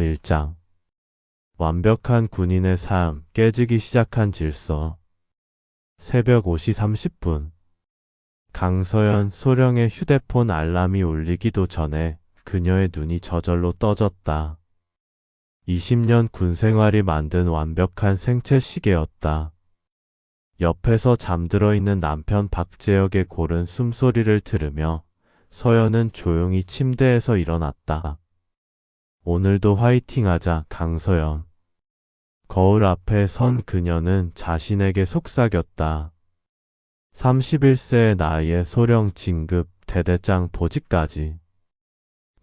1장. 완벽한 군인의 삶, 깨지기 시작한 질서. 새벽 5시 30분. 강서연 소령의 휴대폰 알람이 울리기도 전에 그녀의 눈이 저절로 떠졌다. 20년 군 생활이 만든 완벽한 생체 시계였다. 옆에서 잠들어 있는 남편 박재혁의 고른 숨소리를 들으며 서연은 조용히 침대에서 일어났다. 오늘도 화이팅하자, 강서연. 거울 앞에 선 그녀는 자신에게 속삭였다. 31세의 나이에 소령 진급, 대대장 보직까지.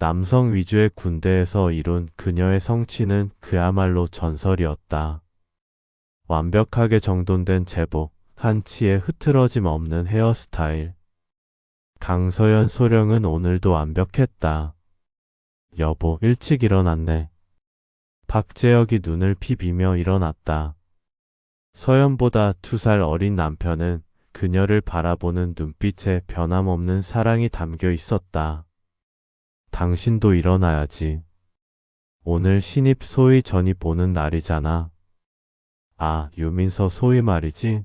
남성 위주의 군대에서 이룬 그녀의 성취는 그야말로 전설이었다. 완벽하게 정돈된 제복, 한치의 흐트러짐 없는 헤어스타일. 강서연 소령은 오늘도 완벽했다. 여보, 일찍 일어났네. 박재혁이 눈을 비비며 일어났다. 서연보다 2살 어린 남편은 그녀를 바라보는 눈빛에 변함없는 사랑이 담겨 있었다. 당신도 일어나야지. 오늘 신입 소위 전입 오는 날이잖아. 아, 유민서 소위 말이지.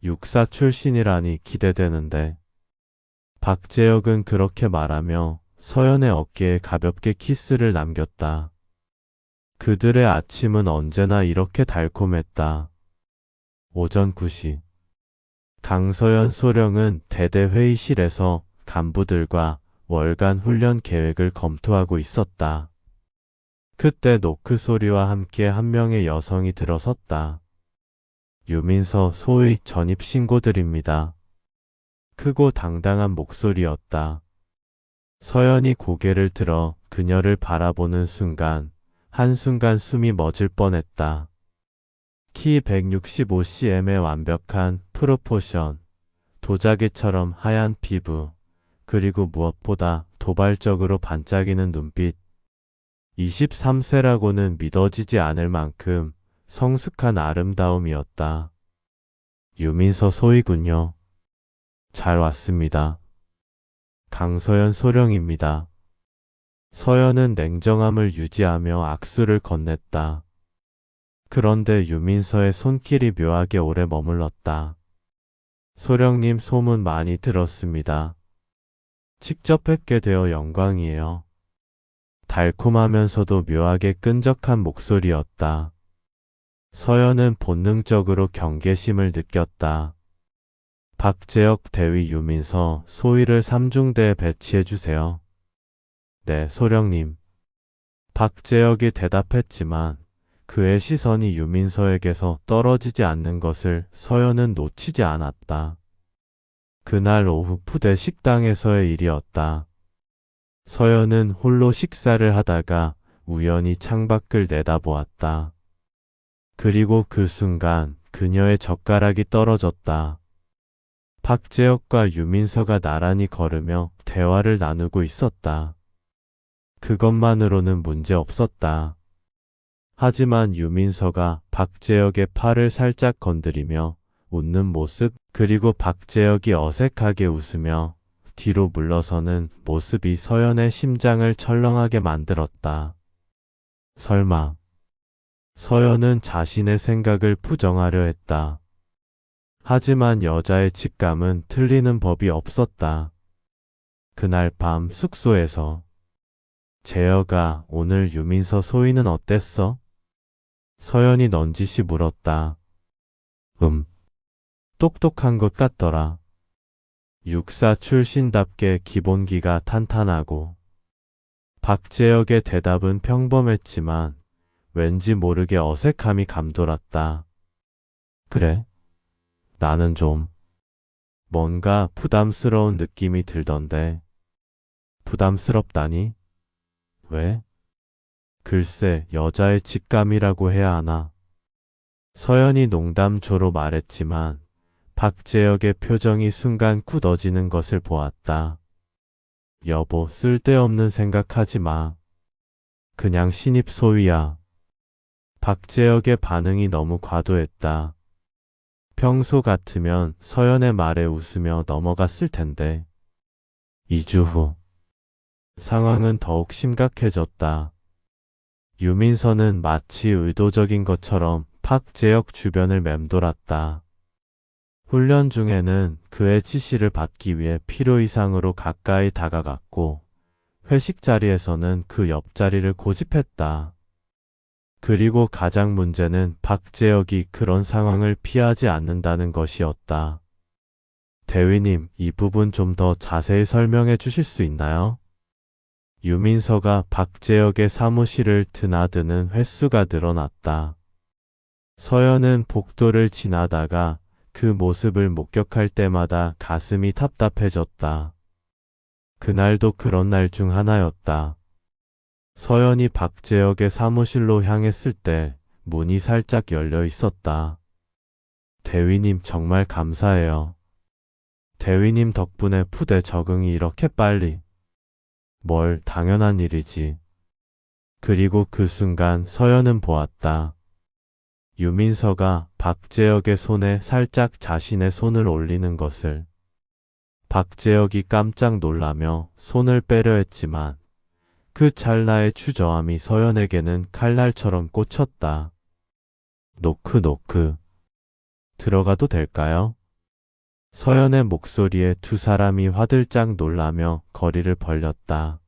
육사 출신이라니 기대되는데. 박재혁은 그렇게 말하며 서연의 어깨에 가볍게 키스를 남겼다. 그들의 아침은 언제나 이렇게 달콤했다. 오전 9시. 강서연 소령은 대대 회의실에서 간부들과 월간 훈련 계획을 검토하고 있었다. 그때 노크 소리와 함께 한 명의 여성이 들어섰다. 유민서 소위 전입 신고드립니다. 크고 당당한 목소리였다. 서연이 고개를 들어 그녀를 바라보는 순간, 한순간 숨이 멎을 뻔했다. 키 165cm의 완벽한 프로포션, 도자기처럼 하얀 피부, 그리고 무엇보다 도발적으로 반짝이는 눈빛. 23세라고는 믿어지지 않을 만큼 성숙한 아름다움이었다. 유민서 소희군요. 잘 왔습니다. 강서연 소령입니다. 서연은 냉정함을 유지하며 악수를 건넸다. 그런데 유민서의 손길이 묘하게 오래 머물렀다. 소령님, 소문 많이 들었습니다. 직접 뵙게 되어 영광이에요. 달콤하면서도 묘하게 끈적한 목소리였다. 서연은 본능적으로 경계심을 느꼈다. 박재혁 대위 유민서 소위를 3중대에 배치해주세요. 네, 소령님. 박재혁이 대답했지만 그의 시선이 유민서에게서 떨어지지 않는 것을 서연은 놓치지 않았다. 그날 오후 푸대 식당에서의 일이었다. 서연은 홀로 식사를 하다가 우연히 창밖을 내다보았다. 그리고 그 순간 그녀의 젓가락이 떨어졌다. 박재혁과 유민서가 나란히 걸으며 대화를 나누고 있었다. 그것만으로는 문제 없었다. 하지만 유민서가 박재혁의 팔을 살짝 건드리며 웃는 모습, 그리고 박재혁이 어색하게 웃으며 뒤로 물러서는 모습이 서연의 심장을 철렁하게 만들었다. 설마. 서연은 자신의 생각을 부정하려 했다. 하지만 여자의 직감은 틀리는 법이 없었다. 그날 밤 숙소에서. 재혁아, 오늘 유민서 소희는 어땠어? 서연이 넌지시 물었다. 똑똑한 것 같더라. 육사 출신답게 기본기가 탄탄하고. 박재혁의 대답은 평범했지만 왠지 모르게 어색함이 감돌았다. 그래? 나는 좀 뭔가 부담스러운 느낌이 들던데. 부담스럽다니? 왜? 글쎄, 여자의 직감이라고 해야 하나. 서연이 농담조로 말했지만 박재혁의 표정이 순간 굳어지는 것을 보았다. 여보, 쓸데없는 생각하지 마. 그냥 신입 소위야. 박재혁의 반응이 너무 과도했다. 평소 같으면 서연의 말에 웃으며 넘어갔을 텐데. 2주 후. 상황은 더욱 심각해졌다. 유민서는 마치 의도적인 것처럼 박재혁 주변을 맴돌았다. 훈련 중에는 그의 지시를 받기 위해 필요 이상으로 가까이 다가갔고, 회식 자리에서는 그 옆자리를 고집했다. 그리고 가장 문제는 박재혁이 그런 상황을 피하지 않는다는 것이었다. 대위님, 이 부분 좀 더 자세히 설명해 주실 수 있나요? 유민서가 박재혁의 사무실을 드나드는 횟수가 늘어났다. 서연은 복도를 지나다가 그 모습을 목격할 때마다 가슴이 답답해졌다. 그날도 그런 날 중 하나였다. 서연이 박재혁의 사무실로 향했을 때 문이 살짝 열려 있었다. 대위님 정말 감사해요. 대위님 덕분에 부대 적응이 이렇게 빨리. 뭘 당연한 일이지. 그리고 그 순간 서연은 보았다. 유민서가 박재혁의 손에 살짝 자신의 손을 올리는 것을. 박재혁이 깜짝 놀라며 손을 빼려 했지만 그 찰나의 추저함이 서연에게는 칼날처럼 꽂혔다. 노크. 들어가도 될까요? 서연의 목소리에 두 사람이 화들짝 놀라며 거리를 벌렸다.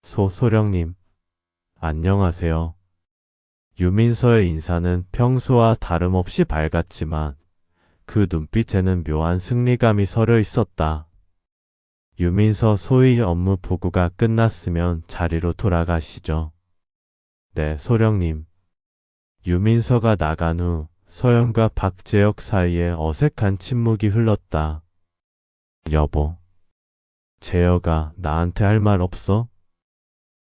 소령님, 안녕하세요. 유민서의 인사는 평소와 다름없이 밝았지만 그 눈빛에는 묘한 승리감이 서려 있었다. 유민서 소위 업무 보고가 끝났으면 자리로 돌아가시죠. 네, 소령님. 유민서가 나간 후 서연과 박재혁 사이에 어색한 침묵이 흘렀다. 여보, 재혁아, 나한테 할 말 없어?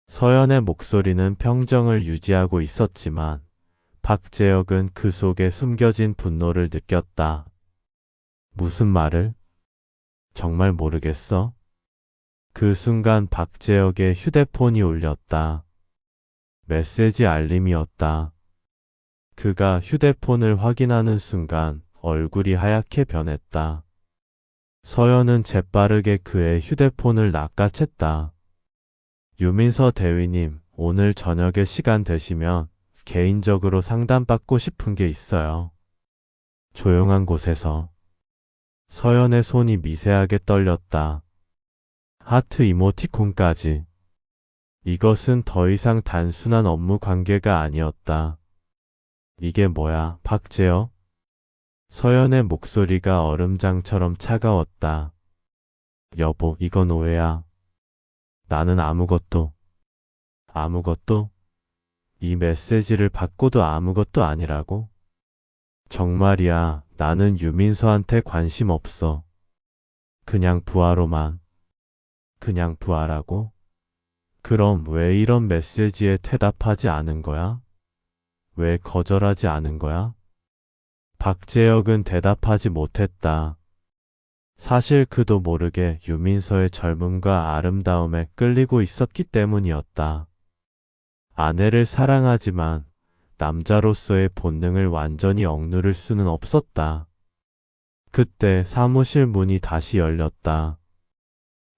서연의 목소리는 평정을 유지하고 있었지만 박재혁은 그 속에 숨겨진 분노를 느꼈다. 무슨 말을? 정말 모르겠어? 그 순간 박재혁의 휴대폰이 울렸다. 메시지 알림이었다. 그가 휴대폰을 확인하는 순간 얼굴이 하얗게 변했다. 서연은 재빠르게 그의 휴대폰을 낚아챘다. 유민서 대위님, 오늘 저녁에 시간 되시면 개인적으로 상담받고 싶은 게 있어요. 조용한 곳에서. 서연의 손이 미세하게 떨렸다. 하트 이모티콘까지. 이것은 더 이상 단순한 업무 관계가 아니었다. 이게 뭐야, 박재혁? 서연의 목소리가 얼음장처럼 차가웠다. 여보, 이건 오해야. 나는 아무것도. 이 메시지를 받고도 아무것도 아니라고? 정말이야, 나는 유민서한테 관심 없어. 그냥 부하로만. 그냥 부하라고? 그럼 왜 이런 메시지에 대답하지 않은 거야? 왜 거절하지 않은 거야? 박재혁은 대답하지 못했다. 사실 그도 모르게 유민서의 젊음과 아름다움에 끌리고 있었기 때문이었다. 아내를 사랑하지만 남자로서의 본능을 완전히 억누를 수는 없었다. 그때 사무실 문이 다시 열렸다.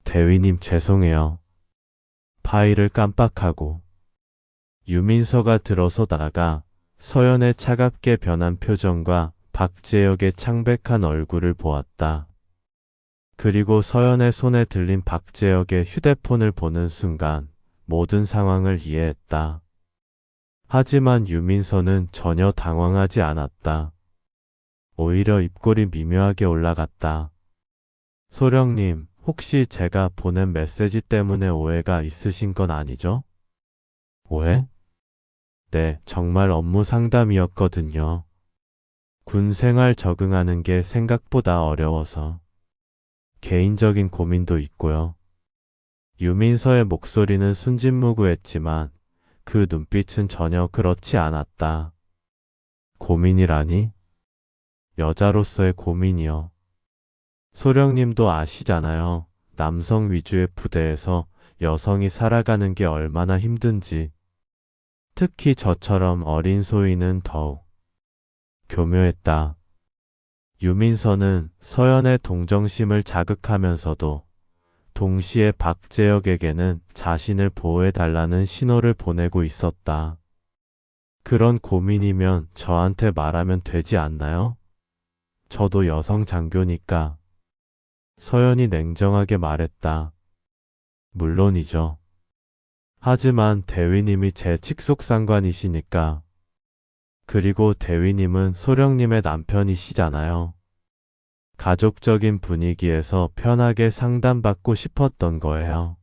대위님 죄송해요. 파일을 깜빡하고. 유민서가 들어서다가 서연의 차갑게 변한 표정과 박재혁의 창백한 얼굴을 보았다. 그리고 서연의 손에 들린 박재혁의 휴대폰을 보는 순간 모든 상황을 이해했다. 하지만 유민서는 전혀 당황하지 않았다. 오히려 입꼬리 미묘하게 올라갔다. 소령님, 혹시 제가 보낸 메시지 때문에 오해가 있으신 건 아니죠? 오해? 네, 정말 업무 상담이었거든요. 군 생활 적응하는 게 생각보다 어려워서. 개인적인 고민도 있고요. 유민서의 목소리는 순진무구했지만 그 눈빛은 전혀 그렇지 않았다. 고민이라니? 여자로서의 고민이요. 소령님도 아시잖아요. 남성 위주의 부대에서 여성이 살아가는 게 얼마나 힘든지. 특히 저처럼 어린 소위는 더욱. 교묘했다. 유민서는 서연의 동정심을 자극하면서도 동시에 박재혁에게는 자신을 보호해달라는 신호를 보내고 있었다. 그런 고민이면 저한테 말하면 되지 않나요? 저도 여성 장교니까. 서연이 냉정하게 말했다. 물론이죠. 하지만 대위님이 제 직속상관이시니까. 그리고 대위님은 소령님의 남편이시잖아요. 가족적인 분위기에서 편하게 상담받고 싶었던 거예요.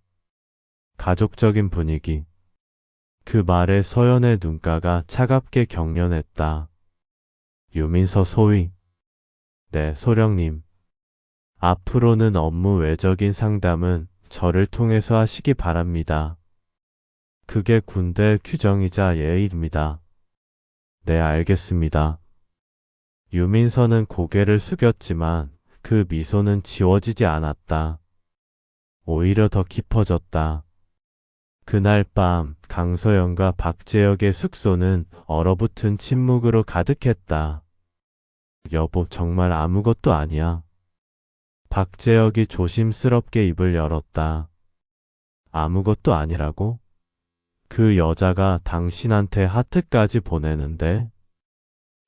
가족적인 분위기. 그 말에 서연의 눈가가 차갑게 경련했다. 유민서 소위. 네, 소령님. 앞으로는 업무 외적인 상담은 저를 통해서 하시기 바랍니다. 그게 군대 규정이자 예의입니다. 네, 알겠습니다. 유민서는 고개를 숙였지만 그 미소는 지워지지 않았다. 오히려 더 깊어졌다. 그날 밤 강서연과 박재혁의 숙소는 얼어붙은 침묵으로 가득했다. 여보, 정말 아무것도 아니야. 박재혁이 조심스럽게 입을 열었다. 아무것도 아니라고? 그 여자가 당신한테 하트까지 보내는데?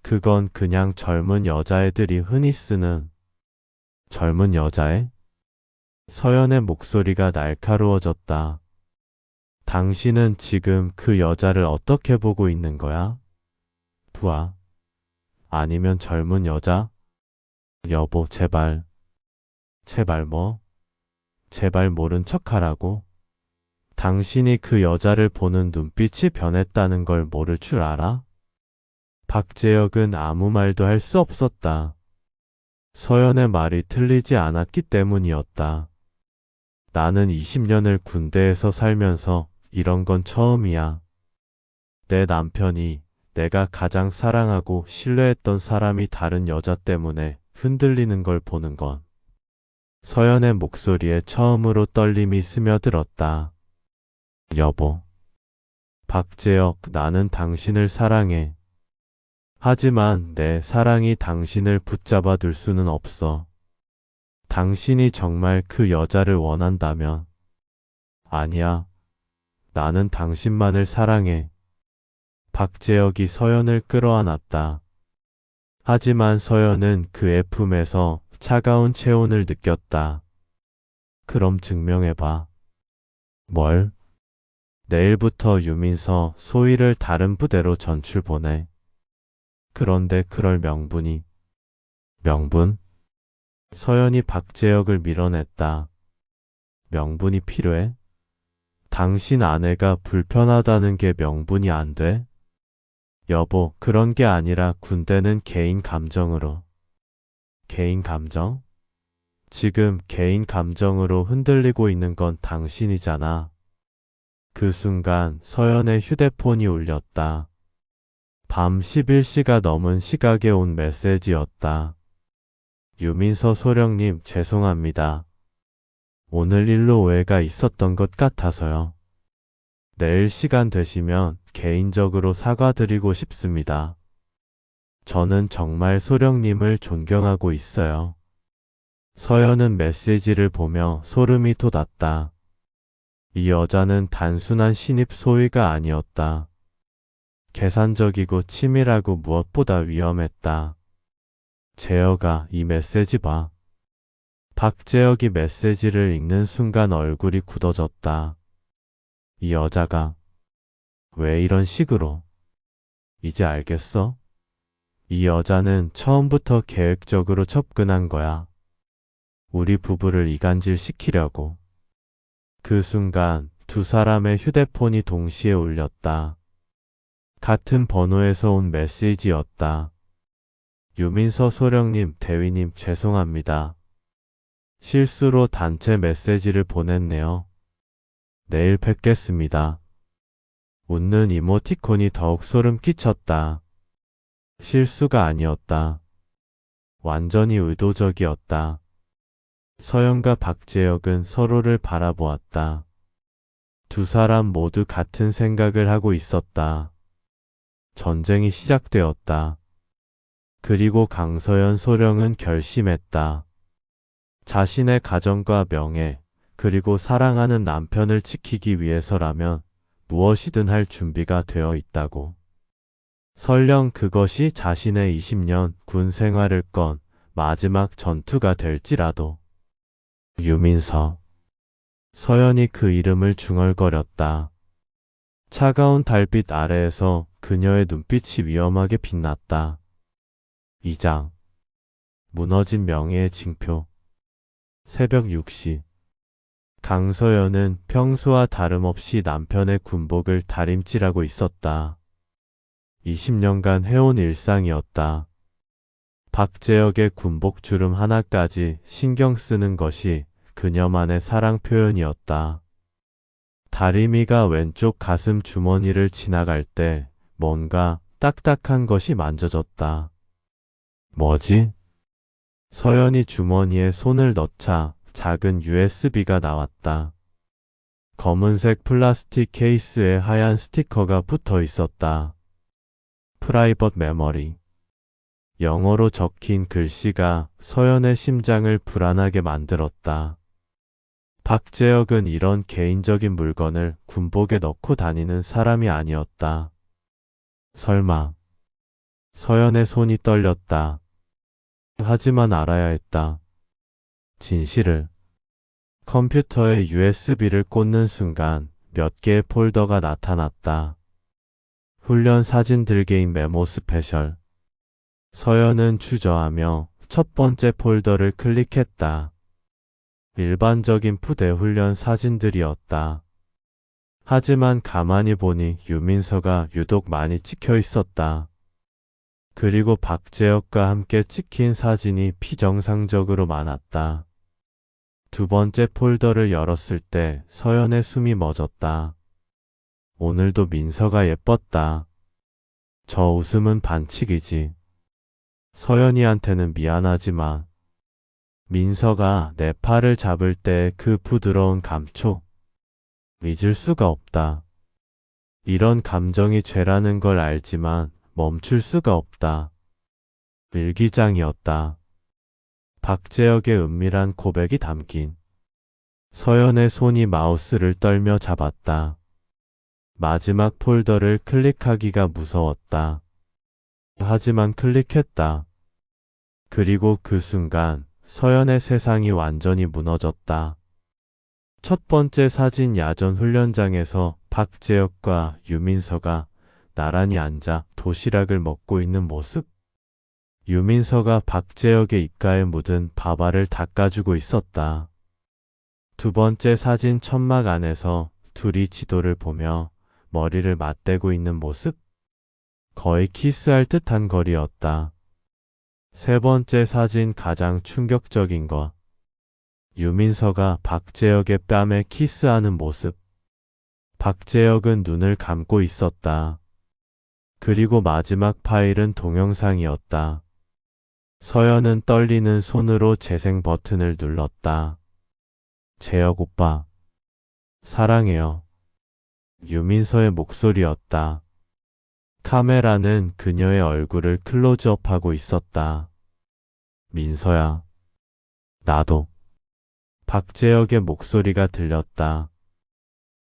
그건 그냥 젊은 여자애들이 흔히 쓰는 젊은 여자애? 서연의 목소리가 날카로워졌다. 당신은 지금 그 여자를 어떻게 보고 있는 거야? 부하? 아니면 젊은 여자? 여보, 제발. 제발 뭐? 제발 모른 척하라고? 당신이 그 여자를 보는 눈빛이 변했다는 걸 모를 줄 알아? 박재혁은 아무 말도 할 수 없었다. 서연의 말이 틀리지 않았기 때문이었다. 나는 20년을 군대에서 살면서 이런 건 처음이야. 내 남편이 내가 가장 사랑하고 신뢰했던 사람이 다른 여자 때문에 흔들리는 걸 보는 건. 서연의 목소리에 처음으로 떨림이 스며들었다. 여보. 박재혁, 나는 당신을 사랑해. 하지만 내 사랑이 당신을 붙잡아 둘 수는 없어. 당신이 정말 그 여자를 원한다면. 아니야. 나는 당신만을 사랑해. 박재혁이 서연을 끌어안았다. 하지만 서연은 그의 품에서 차가운 체온을 느꼈다. 그럼 증명해봐. 뭘? 내일부터 유민서 소희를 다른 부대로 전출 보내. 그런데 그럴 명분이. 명분? 서연이 박재혁을 밀어냈다. 명분이 필요해? 당신 아내가 불편하다는 게 명분이 안 돼? 여보, 그런 게 아니라 군대는 개인 감정으로. 개인 감정? 지금 개인 감정으로 흔들리고 있는 건 당신이잖아. 그 순간 서연의 휴대폰이 울렸다. 밤 11시가 넘은 시각에 온 메시지였다. 유민서 소령님, 죄송합니다. 오늘 일로 오해가 있었던 것 같아서요. 내일 시간 되시면 개인적으로 사과드리고 싶습니다. 저는 정말 소령님을 존경하고 있어요. 서연은 메시지를 보며 소름이 돋았다. 이 여자는 단순한 신입 소위가 아니었다. 계산적이고 치밀하고 무엇보다 위험했다. 재혁아, 이 메시지 봐. 박재혁이 메시지를 읽는 순간 얼굴이 굳어졌다. 이 여자가 왜 이런 식으로? 이제 알겠어? 이 여자는 처음부터 계획적으로 접근한 거야. 우리 부부를 이간질 시키려고. 그 순간 두 사람의 휴대폰이 동시에 울렸다. 같은 번호에서 온 메시지였다. 유민서 소령님, 대위님, 죄송합니다. 실수로 단체 메시지를 보냈네요. 내일 뵙겠습니다. 웃는 이모티콘이 더욱 소름 끼쳤다. 실수가 아니었다. 완전히 의도적이었다. 서연과 박재혁은 서로를 바라보았다. 두 사람 모두 같은 생각을 하고 있었다. 전쟁이 시작되었다. 그리고 강서연 소령은 결심했다. 자신의 가정과 명예, 그리고 사랑하는 남편을 지키기 위해서라면 무엇이든 할 준비가 되어 있다고. 설령 그것이 자신의 20년 군 생활을 건 마지막 전투가 될지라도. 유민서. 서연이 그 이름을 중얼거렸다. 차가운 달빛 아래에서 그녀의 눈빛이 위험하게 빛났다. 2장. 무너진 명예의 징표. 새벽 6시. 강서연은 평소와 다름없이 남편의 군복을 다림질하고 있었다. 20년간 해온 일상이었다. 박재혁의 군복 주름 하나까지 신경 쓰는 것이 그녀만의 사랑 표현이었다. 다리미가 왼쪽 가슴 주머니를 지나갈 때 뭔가 딱딱한 것이 만져졌다. 뭐지? 서연이 주머니에 손을 넣자 작은 USB가 나왔다. 검은색 플라스틱 케이스에 하얀 스티커가 붙어 있었다. 프라이빗 메모리. 영어로 적힌 글씨가 서연의 심장을 불안하게 만들었다. 박재혁은 이런 개인적인 물건을 군복에 넣고 다니는 사람이 아니었다. 설마. 서연의 손이 떨렸다. 하지만 알아야 했다. 진실을. 컴퓨터에 USB를 꽂는 순간 몇 개의 폴더가 나타났다. 훈련 사진들 게임 메모 스페셜. 서연은 주저하며 첫 번째 폴더를 클릭했다. 일반적인 부대 훈련 사진들이었다. 하지만 가만히 보니 유민서가 유독 많이 찍혀 있었다. 그리고 박재혁과 함께 찍힌 사진이 비정상적으로 많았다. 두 번째 폴더를 열었을 때 서연의 숨이 멎었다. 오늘도 민서가 예뻤다. 저 웃음은 반칙이지. 서연이한테는 미안하지만 민서가 내 팔을 잡을 때 그 부드러운 감촉. 잊을 수가 없다. 이런 감정이 죄라는 걸 알지만 멈출 수가 없다. 일기장이었다. 박재혁의 은밀한 고백이 담긴. 서연의 손이 마우스를 떨며 잡았다. 마지막 폴더를 클릭하기가 무서웠다. 하지만 클릭했다. 그리고 그 순간 서연의 세상이 완전히 무너졌다. 첫 번째 사진 야전 훈련장에서 박재혁과 유민서가 나란히 앉아 도시락을 먹고 있는 모습. 유민서가 박재혁의 입가에 묻은 밥알을 닦아주고 있었다. 두 번째 사진 천막 안에서 둘이 지도를 보며 머리를 맞대고 있는 모습. 거의 키스할 듯한 거리였다. 세 번째 사진 가장 충격적인 것. 유민서가 박재혁의 뺨에 키스하는 모습. 박재혁은 눈을 감고 있었다. 그리고 마지막 파일은 동영상이었다. 서연은 떨리는 손으로 재생 버튼을 눌렀다. 재혁 오빠. 사랑해요. 유민서의 목소리였다. 카메라는 그녀의 얼굴을 클로즈업하고 있었다. 민서야. 나도. 박재혁의 목소리가 들렸다.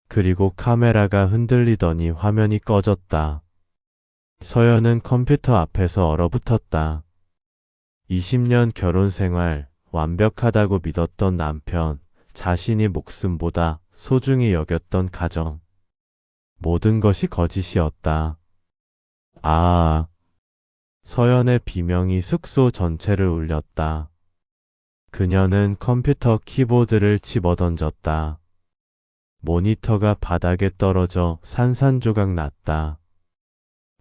그리고 카메라가 흔들리더니 화면이 꺼졌다. 서연은 컴퓨터 앞에서 얼어붙었다. 20년 결혼 생활, 완벽하다고 믿었던 남편, 자신이 목숨보다 소중히 여겼던 가정. 모든 것이 거짓이었다. 아. 서연의 비명이 숙소 전체를 울렸다. 그녀는 컴퓨터 키보드를 집어던졌다. 모니터가 바닥에 떨어져 산산조각 났다.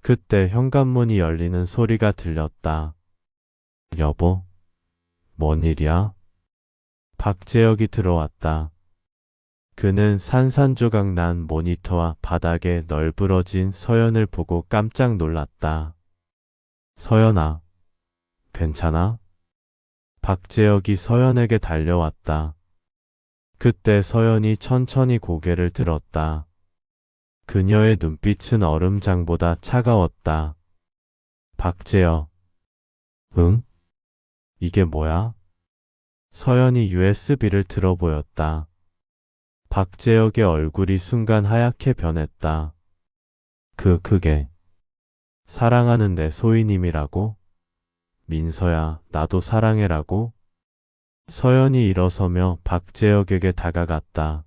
그때 현관문이 열리는 소리가 들렸다. 여보, 뭔 일이야? 박재혁이 들어왔다. 그는 산산조각 난 모니터와 바닥에 널브러진 서연을 보고 깜짝 놀랐다. 서연아, 괜찮아? 박재혁이 서연에게 달려왔다. 그때 서연이 천천히 고개를 들었다. 그녀의 눈빛은 얼음장보다 차가웠다. 박재혁. 응? 이게 뭐야? 서연이 USB를 들어 보였다. 박재혁의 얼굴이 순간 하얗게 변했다. 그게 사랑하는데 소희님이라고? 민서야, 나도 사랑해라고? 서연이 일어서며 박재혁에게 다가갔다.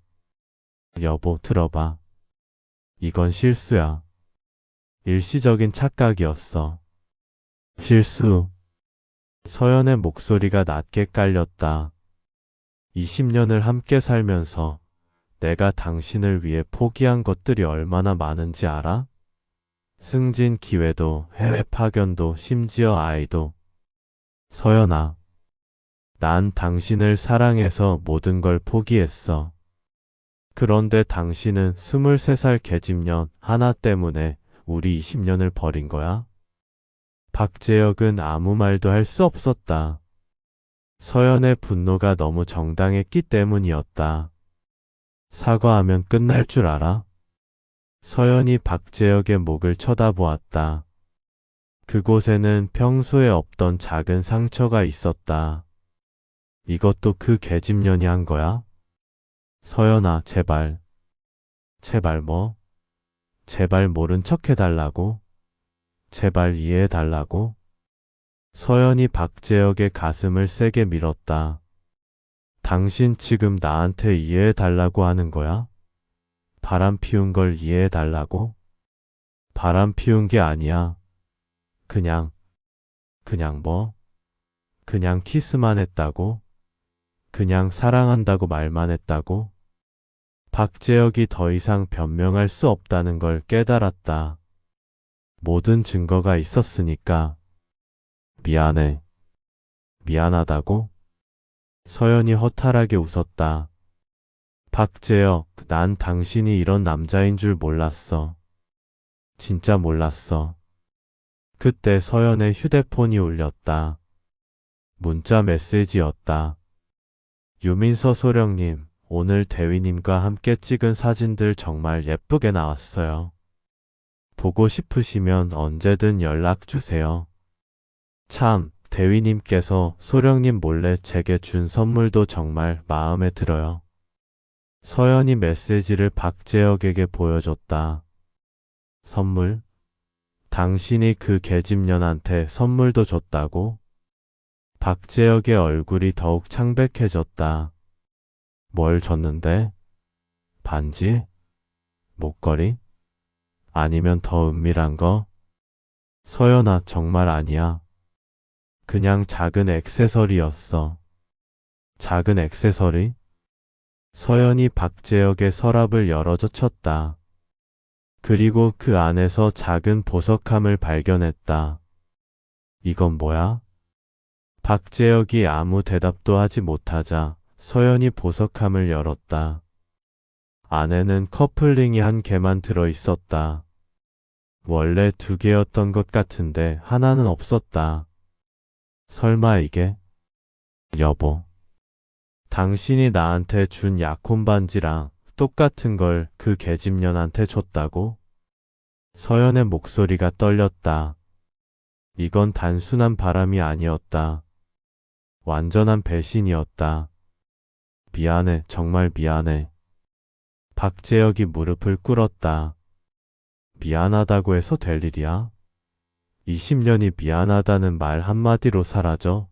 여보, 들어봐. 이건 실수야. 일시적인 착각이었어. 실수. 서연의 목소리가 낮게 깔렸다. 20년을 함께 살면서 내가 당신을 위해 포기한 것들이 얼마나 많은지 알아? 승진 기회도, 해외 파견도, 심지어 아이도. 서연아, 난 당신을 사랑해서 모든 걸 포기했어. 그런데 당신은 23살 계집년 하나 때문에 우리 20년을 버린 거야? 박재혁은 아무 말도 할 수 없었다. 서연의 분노가 너무 정당했기 때문이었다. 사과하면 끝날 줄 알아? 서연이 박재혁의 목을 쳐다보았다. 그곳에는 평소에 없던 작은 상처가 있었다. 이것도 그 계집년이 한 거야? 서연아, 제발. 제발 뭐? 제발 모른 척 해달라고? 제발 이해해달라고? 서연이 박재혁의 가슴을 세게 밀었다. 당신 지금 나한테 이해해달라고 하는 거야? 바람 피운 걸 이해해달라고? 바람 피운 게 아니야. 그냥 뭐? 그냥 키스만 했다고? 그냥 사랑한다고 말만 했다고? 박재혁이 더 이상 변명할 수 없다는 걸 깨달았다. 모든 증거가 있었으니까. 미안해. 미안하다고? 서연이 허탈하게 웃었다. 박재혁, 난 당신이 이런 남자인 줄 몰랐어. 진짜 몰랐어. 그때 서연의 휴대폰이 울렸다. 문자 메시지였다. 유민서 소령님, 오늘 대위님과 함께 찍은 사진들 정말 예쁘게 나왔어요. 보고 싶으시면 언제든 연락 주세요. 참, 대위님께서 소령님 몰래 제게 준 선물도 정말 마음에 들어요. 서연이 메시지를 박재혁에게 보여줬다. 선물? 당신이 그 계집년한테 선물도 줬다고? 박재혁의 얼굴이 더욱 창백해졌다. 뭘 줬는데? 반지? 목걸이? 아니면 더 은밀한 거? 서연아, 정말 아니야. 그냥 작은 액세서리였어. 작은 액세서리? 서연이 박재혁의 서랍을 열어젖혔다. 그리고 그 안에서 작은 보석함을 발견했다. 이건 뭐야? 박재혁이 아무 대답도 하지 못하자 서연이 보석함을 열었다. 안에는 커플링이 한 개만 들어 있었다. 원래 2개였던 것 같은데 하나는 없었다. 설마 이게? 여보, 당신이 나한테 준 약혼 반지랑 똑같은 걸 그 계집년한테 줬다고? 서연의 목소리가 떨렸다. 이건 단순한 바람이 아니었다. 완전한 배신이었다. 미안해, 정말 미안해. 박재혁이 무릎을 꿇었다. 미안하다고 해서 될 일이야? 20년이 미안하다는 말 한마디로 사라져?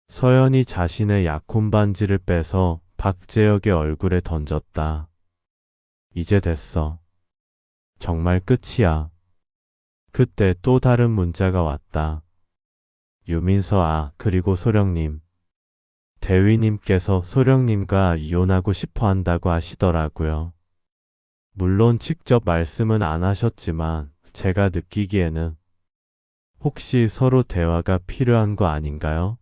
서연이 자신의 약혼 반지를 빼서 박재혁의 얼굴에 던졌다. 이제 됐어. 정말 끝이야. 그때 또 다른 문자가 왔다. 유민서 그리고 소령님. 대위님께서 소령님과 이혼하고 싶어 한다고 하시더라고요. 물론 직접 말씀은 안 하셨지만 제가 느끼기에는 혹시 서로 대화가 필요한 거 아닌가요?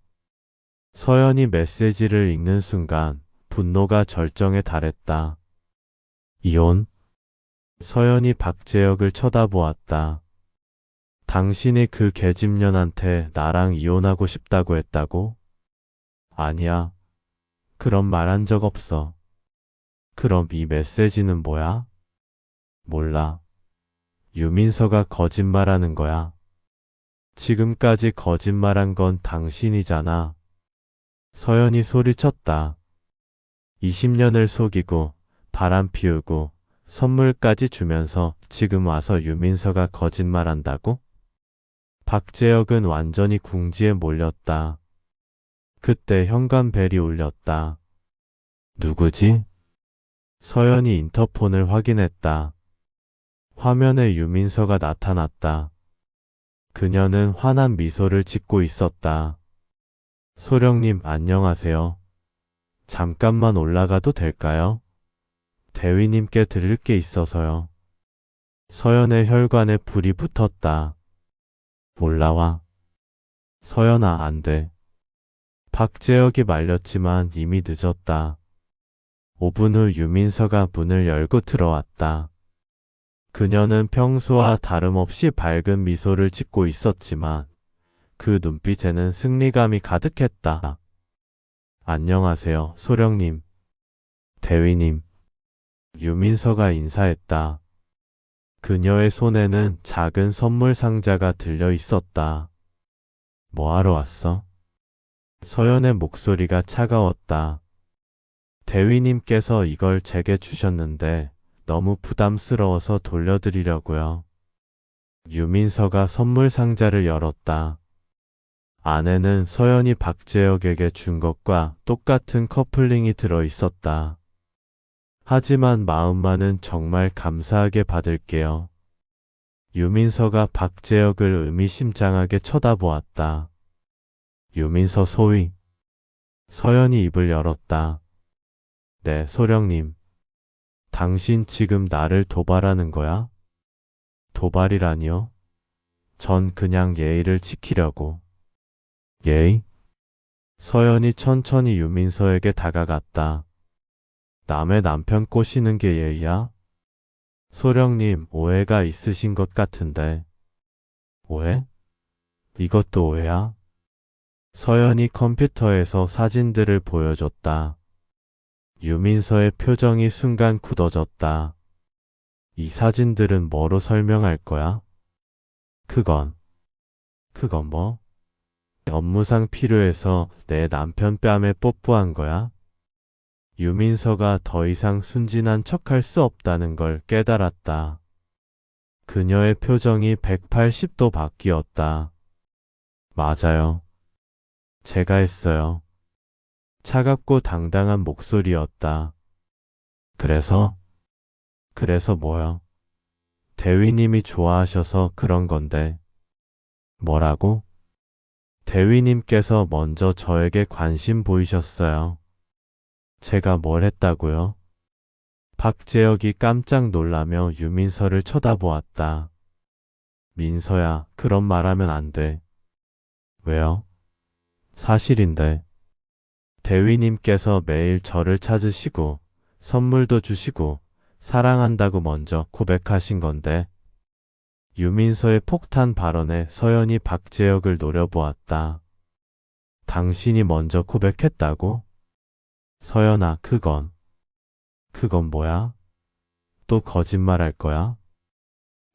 서연이 메시지를 읽는 순간 분노가 절정에 달했다. 이혼? 서연이 박재혁을 쳐다보았다. 당신이 그 계집년한테 나랑 이혼하고 싶다고 했다고? 아니야. 그런 말 한 적 없어. 그럼 이 메시지는 뭐야? 몰라. 유민서가 거짓말하는 거야. 지금까지 거짓말한 건 당신이잖아. 서연이 소리쳤다. 20년을 속이고 바람 피우고 선물까지 주면서 지금 와서 유민서가 거짓말한다고? 박재혁은 완전히 궁지에 몰렸다. 그때 현관벨이 울렸다. 누구지? 서연이 인터폰을 확인했다. 화면에 유민서가 나타났다. 그녀는 환한 미소를 짓고 있었다. 소령님 안녕하세요. 잠깐만 올라가도 될까요? 대위님께 드릴 게 있어서요. 서연의 혈관에 불이 붙었다. 올라와. 서연아 안 돼. 박재혁이 말렸지만 이미 늦었다. 5분 후 유민서가 문을 열고 들어왔다. 그녀는 평소와 다름없이 밝은 미소를 짓고 있었지만 그 눈빛에는 승리감이 가득했다. 안녕하세요, 소령님. 대위님. 유민서가 인사했다. 그녀의 손에는 작은 선물 상자가 들려 있었다. 뭐하러 왔어? 서연의 목소리가 차가웠다. 대위님께서 이걸 제게 주셨는데 너무 부담스러워서 돌려드리려고요. 유민서가 선물 상자를 열었다. 안에는 서연이 박재혁에게 준 것과 똑같은 커플링이 들어 있었다. 하지만 마음만은 정말 감사하게 받을게요. 유민서가 박재혁을 의미심장하게 쳐다보았다. 유민서 소위. 서연이 입을 열었다. 네, 소령님. 당신 지금 나를 도발하는 거야? 도발이라니요? 전 그냥 예의를 지키려고. 예의? 서연이 천천히 유민서에게 다가갔다. 남의 남편 꼬시는 게 예의야? 소령님, 오해가 있으신 것 같은데. 오해? 이것도 오해야? 서연이 컴퓨터에서 사진들을 보여줬다. 유민서의 표정이 순간 굳어졌다. 이 사진들은 뭐로 설명할 거야? 그건 뭐? 업무상 필요해서 내 남편 뺨에 뽀뽀한 거야? 유민서가 더 이상 순진한 척할 수 없다는 걸 깨달았다. 그녀의 표정이 180도 바뀌었다. 맞아요. 제가 했어요. 차갑고 당당한 목소리였다. 그래서 뭐요? 대위님이 좋아하셔서 그런 건데. 뭐라고? 대위님께서 먼저 저에게 관심 보이셨어요. 제가 뭘 했다고요? 박재혁이 깜짝 놀라며 유민서를 쳐다보았다. 민서야, 그런 말하면 안 돼. 왜요? 사실인데. 대위님께서 매일 저를 찾으시고 선물도 주시고 사랑한다고 먼저 고백하신 건데. 유민서의 폭탄 발언에 서연이 박재혁을 노려보았다. 당신이 먼저 고백했다고? 서연아, 그건 뭐야? 또 거짓말할 거야?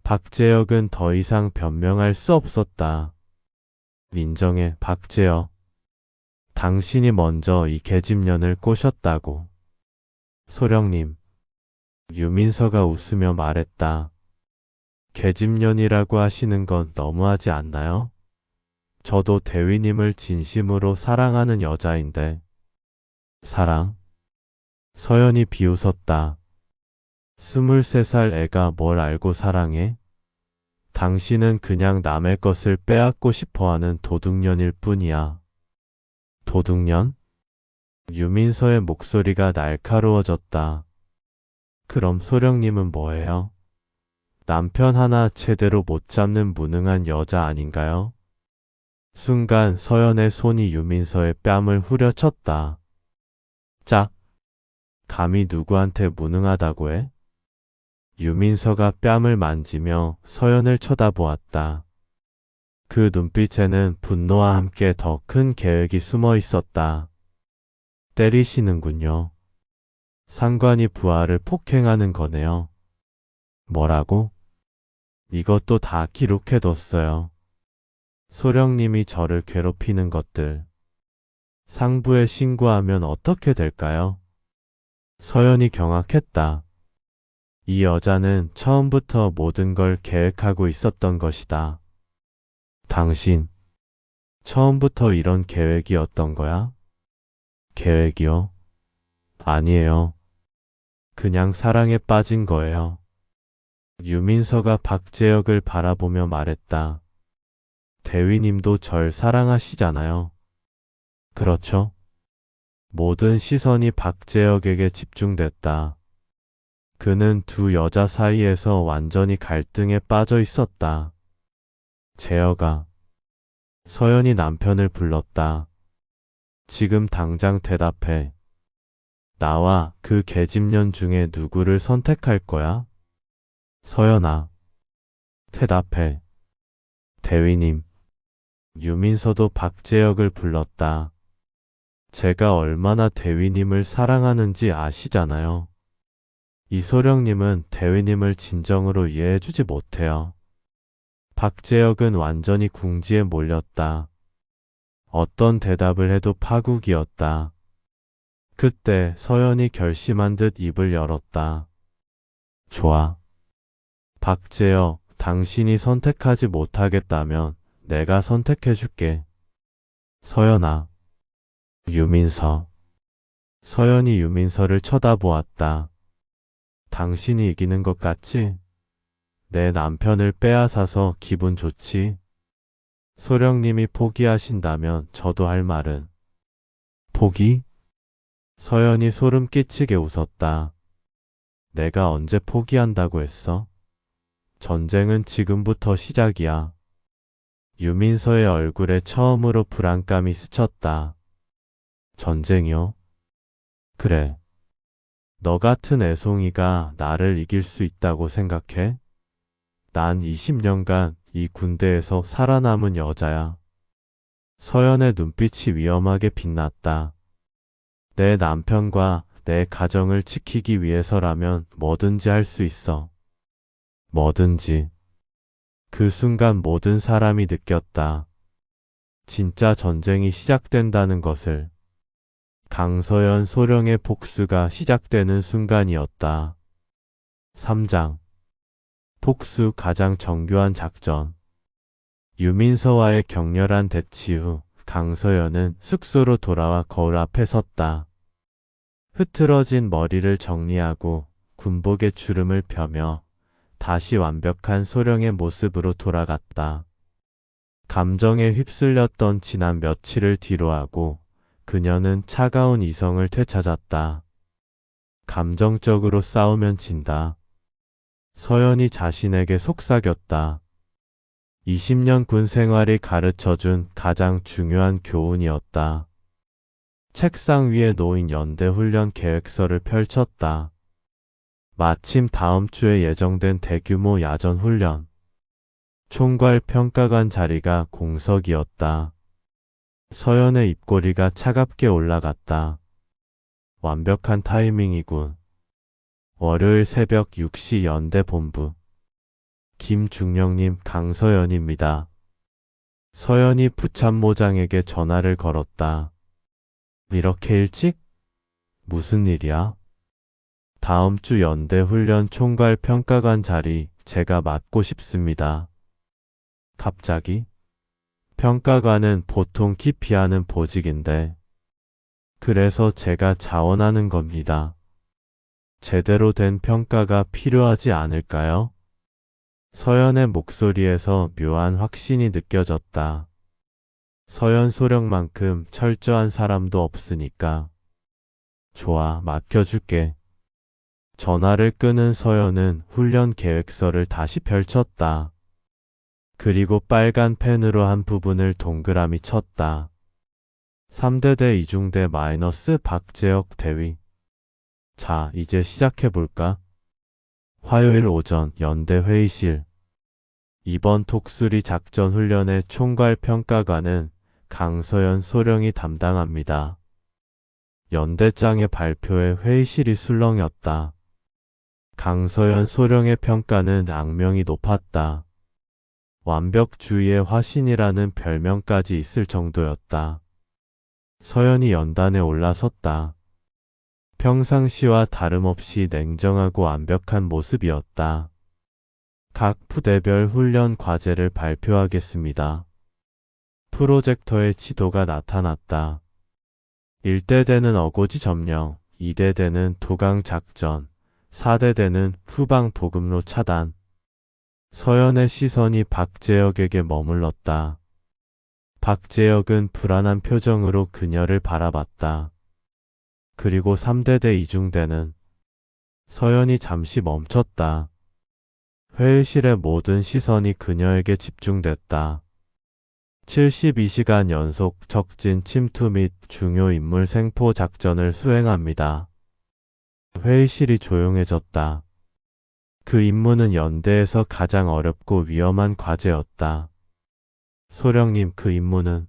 박재혁은 더 이상 변명할 수 없었다. 인정해, 박재혁. 당신이 먼저 이 계집년을 꼬셨다고. 소령님. 유민서가 웃으며 말했다. 계집년이라고 하시는 건 너무하지 않나요? 저도 대위님을 진심으로 사랑하는 여자인데. 사랑? 서연이 비웃었다. 23살 애가 뭘 알고 사랑해? 당신은 그냥 남의 것을 빼앗고 싶어하는 도둑년일 뿐이야. 도둑년? 유민서의 목소리가 날카로워졌다. 그럼 소령님은 뭐예요? 남편 하나 제대로 못 잡는 무능한 여자 아닌가요? 순간 서연의 손이 유민서의 뺨을 후려쳤다. 짝! 감히 누구한테 무능하다고 해? 유민서가 뺨을 만지며 서연을 쳐다보았다. 그 눈빛에는 분노와 함께 더 큰 계획이 숨어 있었다. 때리시는군요. 상관이 부하를 폭행하는 거네요. 뭐라고? 이것도 다 기록해뒀어요. 소령님이 저를 괴롭히는 것들. 상부에 신고하면 어떻게 될까요? 서연이 경악했다. 이 여자는 처음부터 모든 걸 계획하고 있었던 것이다. 당신, 처음부터 이런 계획이었던 거야? 계획이요? 아니에요. 그냥 사랑에 빠진 거예요. 유민서가 박재혁을 바라보며 말했다. 대위님도 절 사랑하시잖아요. 그렇죠? 모든 시선이 박재혁에게 집중됐다. 그는 두 여자 사이에서 완전히 갈등에 빠져 있었다. 재혁아. 서연이 남편을 불렀다. 지금 당장 대답해. 나와 그 계집년 중에 누구를 선택할 거야? 서연아. 대답해. 대위님. 유민서도 박재혁을 불렀다. 제가 얼마나 대위님을 사랑하는지 아시잖아요. 이소령님은 대위님을 진정으로 이해해주지 못해요. 박재혁은 완전히 궁지에 몰렸다. 어떤 대답을 해도 파국이었다. 그때 서연이 결심한 듯 입을 열었다. 좋아. 박재혁, 당신이 선택하지 못하겠다면 내가 선택해줄게. 서연아. 유민서. 서연이 유민서를 쳐다보았다. 당신이 이기는 것 같지? 내 남편을 빼앗아서 기분 좋지? 소령님이 포기하신다면 저도 할 말은. 포기? 서연이 소름 끼치게 웃었다. 내가 언제 포기한다고 했어? 전쟁은 지금부터 시작이야. 유민서의 얼굴에 처음으로 불안감이 스쳤다. 전쟁이요? 그래. 너 같은 애송이가 나를 이길 수 있다고 생각해? 난 20년간 이 군대에서 살아남은 여자야. 서연의 눈빛이 위험하게 빛났다. 내 남편과 내 가정을 지키기 위해서라면 뭐든지 할 수 있어. 뭐든지. 그 순간 모든 사람이 느꼈다. 진짜 전쟁이 시작된다는 것을. 강서연 소령의 복수가 시작되는 순간이었다. 3장. 복수 가장 정교한 작전. 유민서와의 격렬한 대치 후 강서연은 숙소로 돌아와 거울 앞에 섰다. 흐트러진 머리를 정리하고 군복에 주름을 펴며 다시 완벽한 소령의 모습으로 돌아갔다. 감정에 휩쓸렸던 지난 며칠을 뒤로하고 그녀는 차가운 이성을 되찾았다. 감정적으로 싸우면 진다. 서연이 자신에게 속삭였다. 20년 군 생활이 가르쳐준 가장 중요한 교훈이었다. 책상 위에 놓인 연대 훈련 계획서를 펼쳤다. 마침 다음 주에 예정된 대규모 야전 훈련. 총괄 평가관 자리가 공석이었다. 서연의 입꼬리가 차갑게 올라갔다. 완벽한 타이밍이군. 월요일 새벽 6시 연대 본부. 김중령님, 강서연입니다. 서연이 부참모장에게 전화를 걸었다. 이렇게 일찍? 무슨 일이야? 다음 주 연대 훈련 총괄 평가관 자리 제가 맡고 싶습니다. 갑자기? 평가관은 보통 기피하는 보직인데. 그래서 제가 자원하는 겁니다. 제대로 된 평가가 필요하지 않을까요? 서연의 목소리에서 묘한 확신이 느껴졌다. 서연 소령만큼 철저한 사람도 없으니까. 좋아, 맡겨줄게. 전화를 끊은 서연은 훈련 계획서를 다시 펼쳤다. 그리고 빨간 펜으로 한 부분을 동그라미 쳤다. 3대대 이중대 마이너스 박재혁 대위. 자, 이제 시작해볼까? 화요일 오전 연대 회의실. 이번 독수리 작전 훈련의 총괄 평가관은 강서연 소령이 담당합니다. 연대장의 발표에 회의실이 술렁였다. 강서연 소령의 평가는 악명이 높았다. 완벽주의의 화신이라는 별명까지 있을 정도였다. 서연이 연단에 올라섰다. 평상시와 다름없이 냉정하고 완벽한 모습이었다. 각 부대별 훈련 과제를 발표하겠습니다. 프로젝터에 지도가 나타났다. 1대대는 어고지 점령, 2대대는 도강 작전, 4대대는 후방 보급로 차단. 서연의 시선이 박재혁에게 머물렀다. 박재혁은 불안한 표정으로 그녀를 바라봤다. 그리고 3대대 이중대는 서연이 잠시 멈췄다. 회의실의 모든 시선이 그녀에게 집중됐다. 72시간 연속 적진 침투 및 중요 인물 생포 작전을 수행합니다. 회의실이 조용해졌다. 그 임무는 연대에서 가장 어렵고 위험한 과제였다. 소령님, 그 임무는?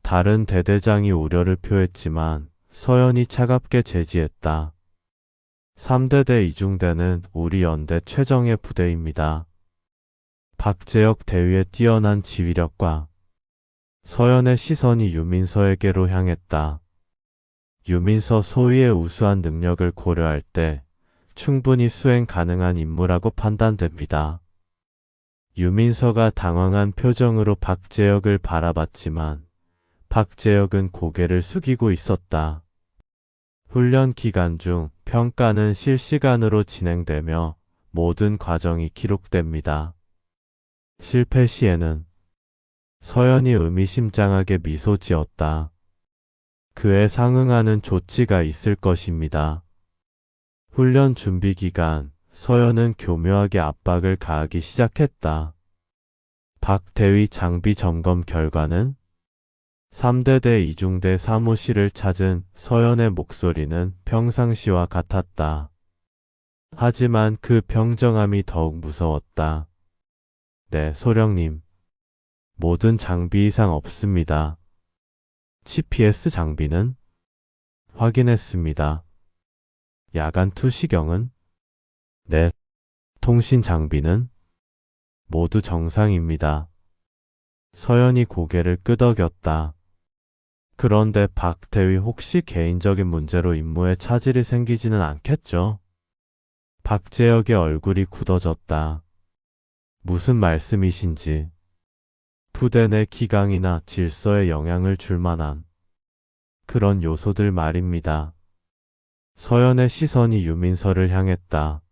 다른 대대장이 우려를 표했지만 서연이 차갑게 제지했다. 3대대 이중대는 우리 연대 최정예 부대입니다. 박재혁 대위의 뛰어난 지휘력과 서연의 시선이 유민서에게로 향했다. 유민서 소위의 우수한 능력을 고려할 때 충분히 수행 가능한 임무라고 판단됩니다. 유민서가 당황한 표정으로 박재혁을 바라봤지만 박재혁은 고개를 숙이고 있었다. 훈련 기간 중 평가는 실시간으로 진행되며 모든 과정이 기록됩니다. 실패 시에는 서연이 의미심장하게 미소 지었다. 그에 상응하는 조치가 있을 것입니다. 훈련 준비 기간, 서연은 교묘하게 압박을 가하기 시작했다. 박 대위 장비 점검 결과는 3대대 이중대 사무실을 찾은 서연의 목소리는 평상시와 같았다. 하지만 그 평정함이 더욱 무서웠다. 네, 소령님. 모든 장비 이상 없습니다. GPS 장비는? 확인했습니다. 야간 투시경은? 네. 통신 장비는? 모두 정상입니다. 서연이 고개를 끄덕였다. 그런데 박 대위 혹시 개인적인 문제로 임무에 차질이 생기지는 않겠죠? 박재혁의 얼굴이 굳어졌다. 무슨 말씀이신지. 부대 내 기강이나 질서에 영향을 줄 만한 그런 요소들 말입니다. 서연의 시선이 유민서를 향했다.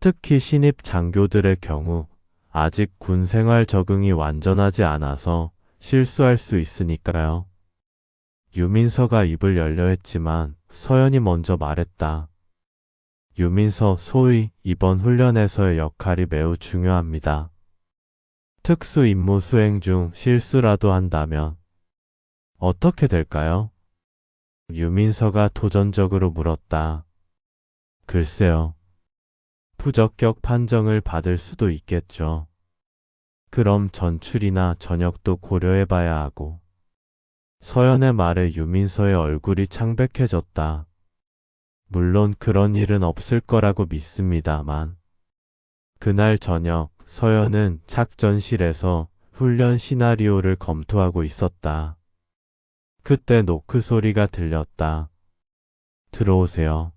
특히 신입 장교들의 경우 아직 군 생활 적응이 완전하지 않아서 실수할 수 있으니까요. 유민서가 입을 열려 했지만 서연이 먼저 말했다. 유민서 소위 이번 훈련에서의 역할이 매우 중요합니다. 특수 임무 수행 중 실수라도 한다면 어떻게 될까요? 유민서가 도전적으로 물었다. 글쎄요. 부적격 판정을 받을 수도 있겠죠. 그럼 전출이나 전역도 고려해봐야 하고. 서연의 말에 유민서의 얼굴이 창백해졌다. 물론 그런 일은 없을 거라고 믿습니다만. 그날 저녁 서연은 작전실에서 훈련 시나리오를 검토하고 있었다. 그때 노크 소리가 들렸다. 들어오세요.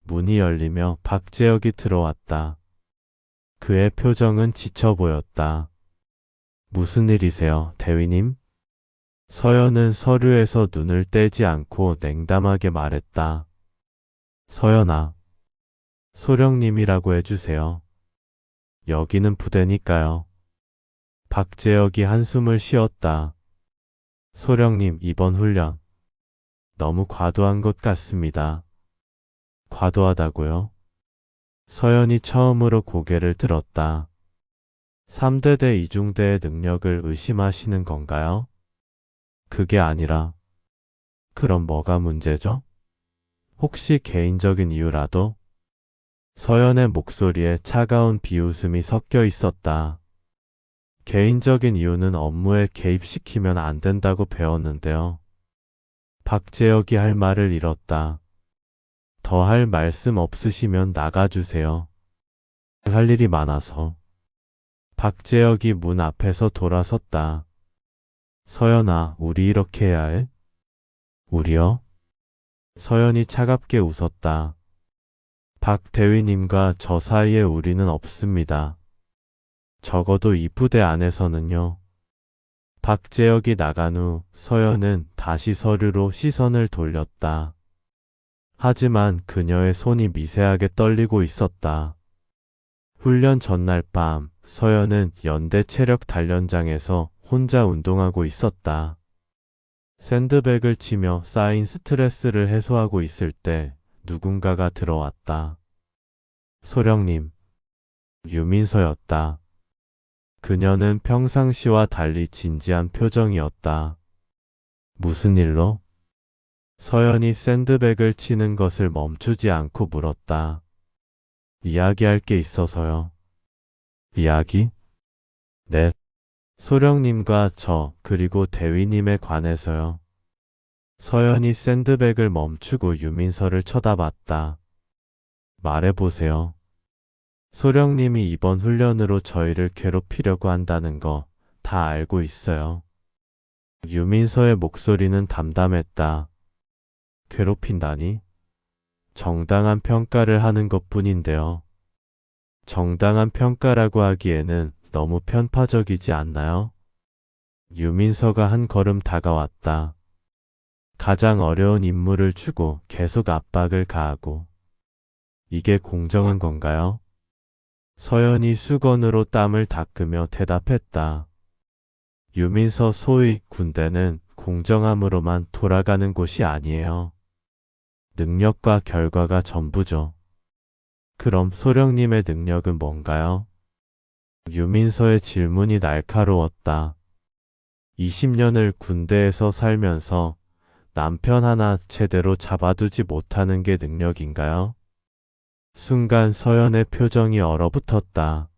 문이 열리며 박재혁이 들어왔다. 그의 표정은 지쳐 보였다. 무슨 일이세요, 대위님? 서연은 서류에서 눈을 떼지 않고 냉담하게 말했다. 서연아, 소령님이라고 해주세요. 여기는 부대니까요. 박재혁이 한숨을 쉬었다. 소령님, 이번 훈련 너무 과도한 것 같습니다. 과도하다고요? 서연이 처음으로 고개를 들었다. 3대대 이중대의 능력을 의심하시는 건가요? 그게 아니라, 그럼 뭐가 문제죠? 혹시 개인적인 이유라도? 서연의 목소리에 차가운 비웃음이 섞여 있었다. 개인적인 이유는 업무에 개입시키면 안 된다고 배웠는데요. 박재혁이 할 말을 잃었다. 더 할 말씀 없으시면 나가주세요. 할 일이 많아서. 박재혁이 문 앞에서 돌아섰다. 서연아, 우리 이렇게 해야 해? 우리요? 서연이 차갑게 웃었다. 박 대위님과 저 사이에 우리는 없습니다. 적어도 이 부대 안에서는요. 박재혁이 나간 후 서연은 다시 서류로 시선을 돌렸다. 하지만 그녀의 손이 미세하게 떨리고 있었다. 훈련 전날 밤 서연은 연대 체력 단련장에서 혼자 운동하고 있었다. 샌드백을 치며 쌓인 스트레스를 해소하고 있을 때 누군가가 들어왔다. 소령님, 유민서였다. 그녀는 평상시와 달리 진지한 표정이었다. 무슨 일로? 서연이 샌드백을 치는 것을 멈추지 않고 물었다. 이야기할 게 있어서요. 이야기? 네. 소령님과 저 그리고 대위님에 관해서요. 서연이 샌드백을 멈추고 유민서를 쳐다봤다. 말해보세요. 소령님이 이번 훈련으로 저희를 괴롭히려고 한다는 거 다 알고 있어요. 유민서의 목소리는 담담했다. 괴롭힌다니? 정당한 평가를 하는 것뿐인데요. 정당한 평가라고 하기에는 너무 편파적이지 않나요? 유민서가 한 걸음 다가왔다. 가장 어려운 임무를 주고 계속 압박을 가하고. 이게 공정한 건가요? 서연이 수건으로 땀을 닦으며 대답했다. 유민서 소위 군대는 공정함으로만 돌아가는 곳이 아니에요. 능력과 결과가 전부죠. 그럼 소령님의 능력은 뭔가요? 유민서의 질문이 날카로웠다. 20년을 군대에서 살면서 남편 하나 제대로 잡아두지 못하는 게 능력인가요? 순간 서연의 표정이 얼어붙었다.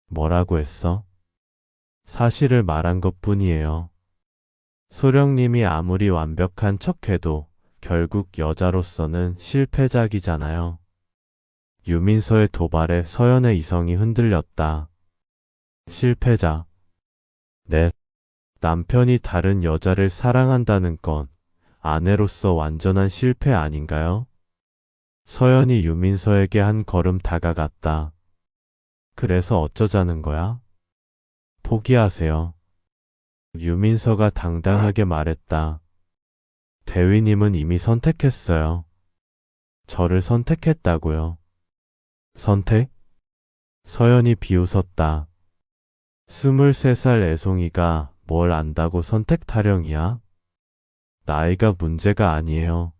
뭐라고 했어? 사실을 말한 것뿐이에요. 소령님이 아무리 완벽한 척해도 결국 여자로서는 실패작이잖아요. 유민서의 도발에 서연의 이성이 흔들렸다. 실패작. 네. 남편이 다른 여자를 사랑한다는 건 아내로서 완전한 실패 아닌가요? 서연이 유민서에게 한 걸음 다가갔다. 그래서 어쩌자는 거야? 포기하세요. 유민서가 당당하게 말했다. 대위님은 이미 선택했어요. 저를 선택했다고요. 선택? 서연이 비웃었다. 23살 애송이가 뭘 안다고 선택 타령이야? 나이가 문제가 아니에요.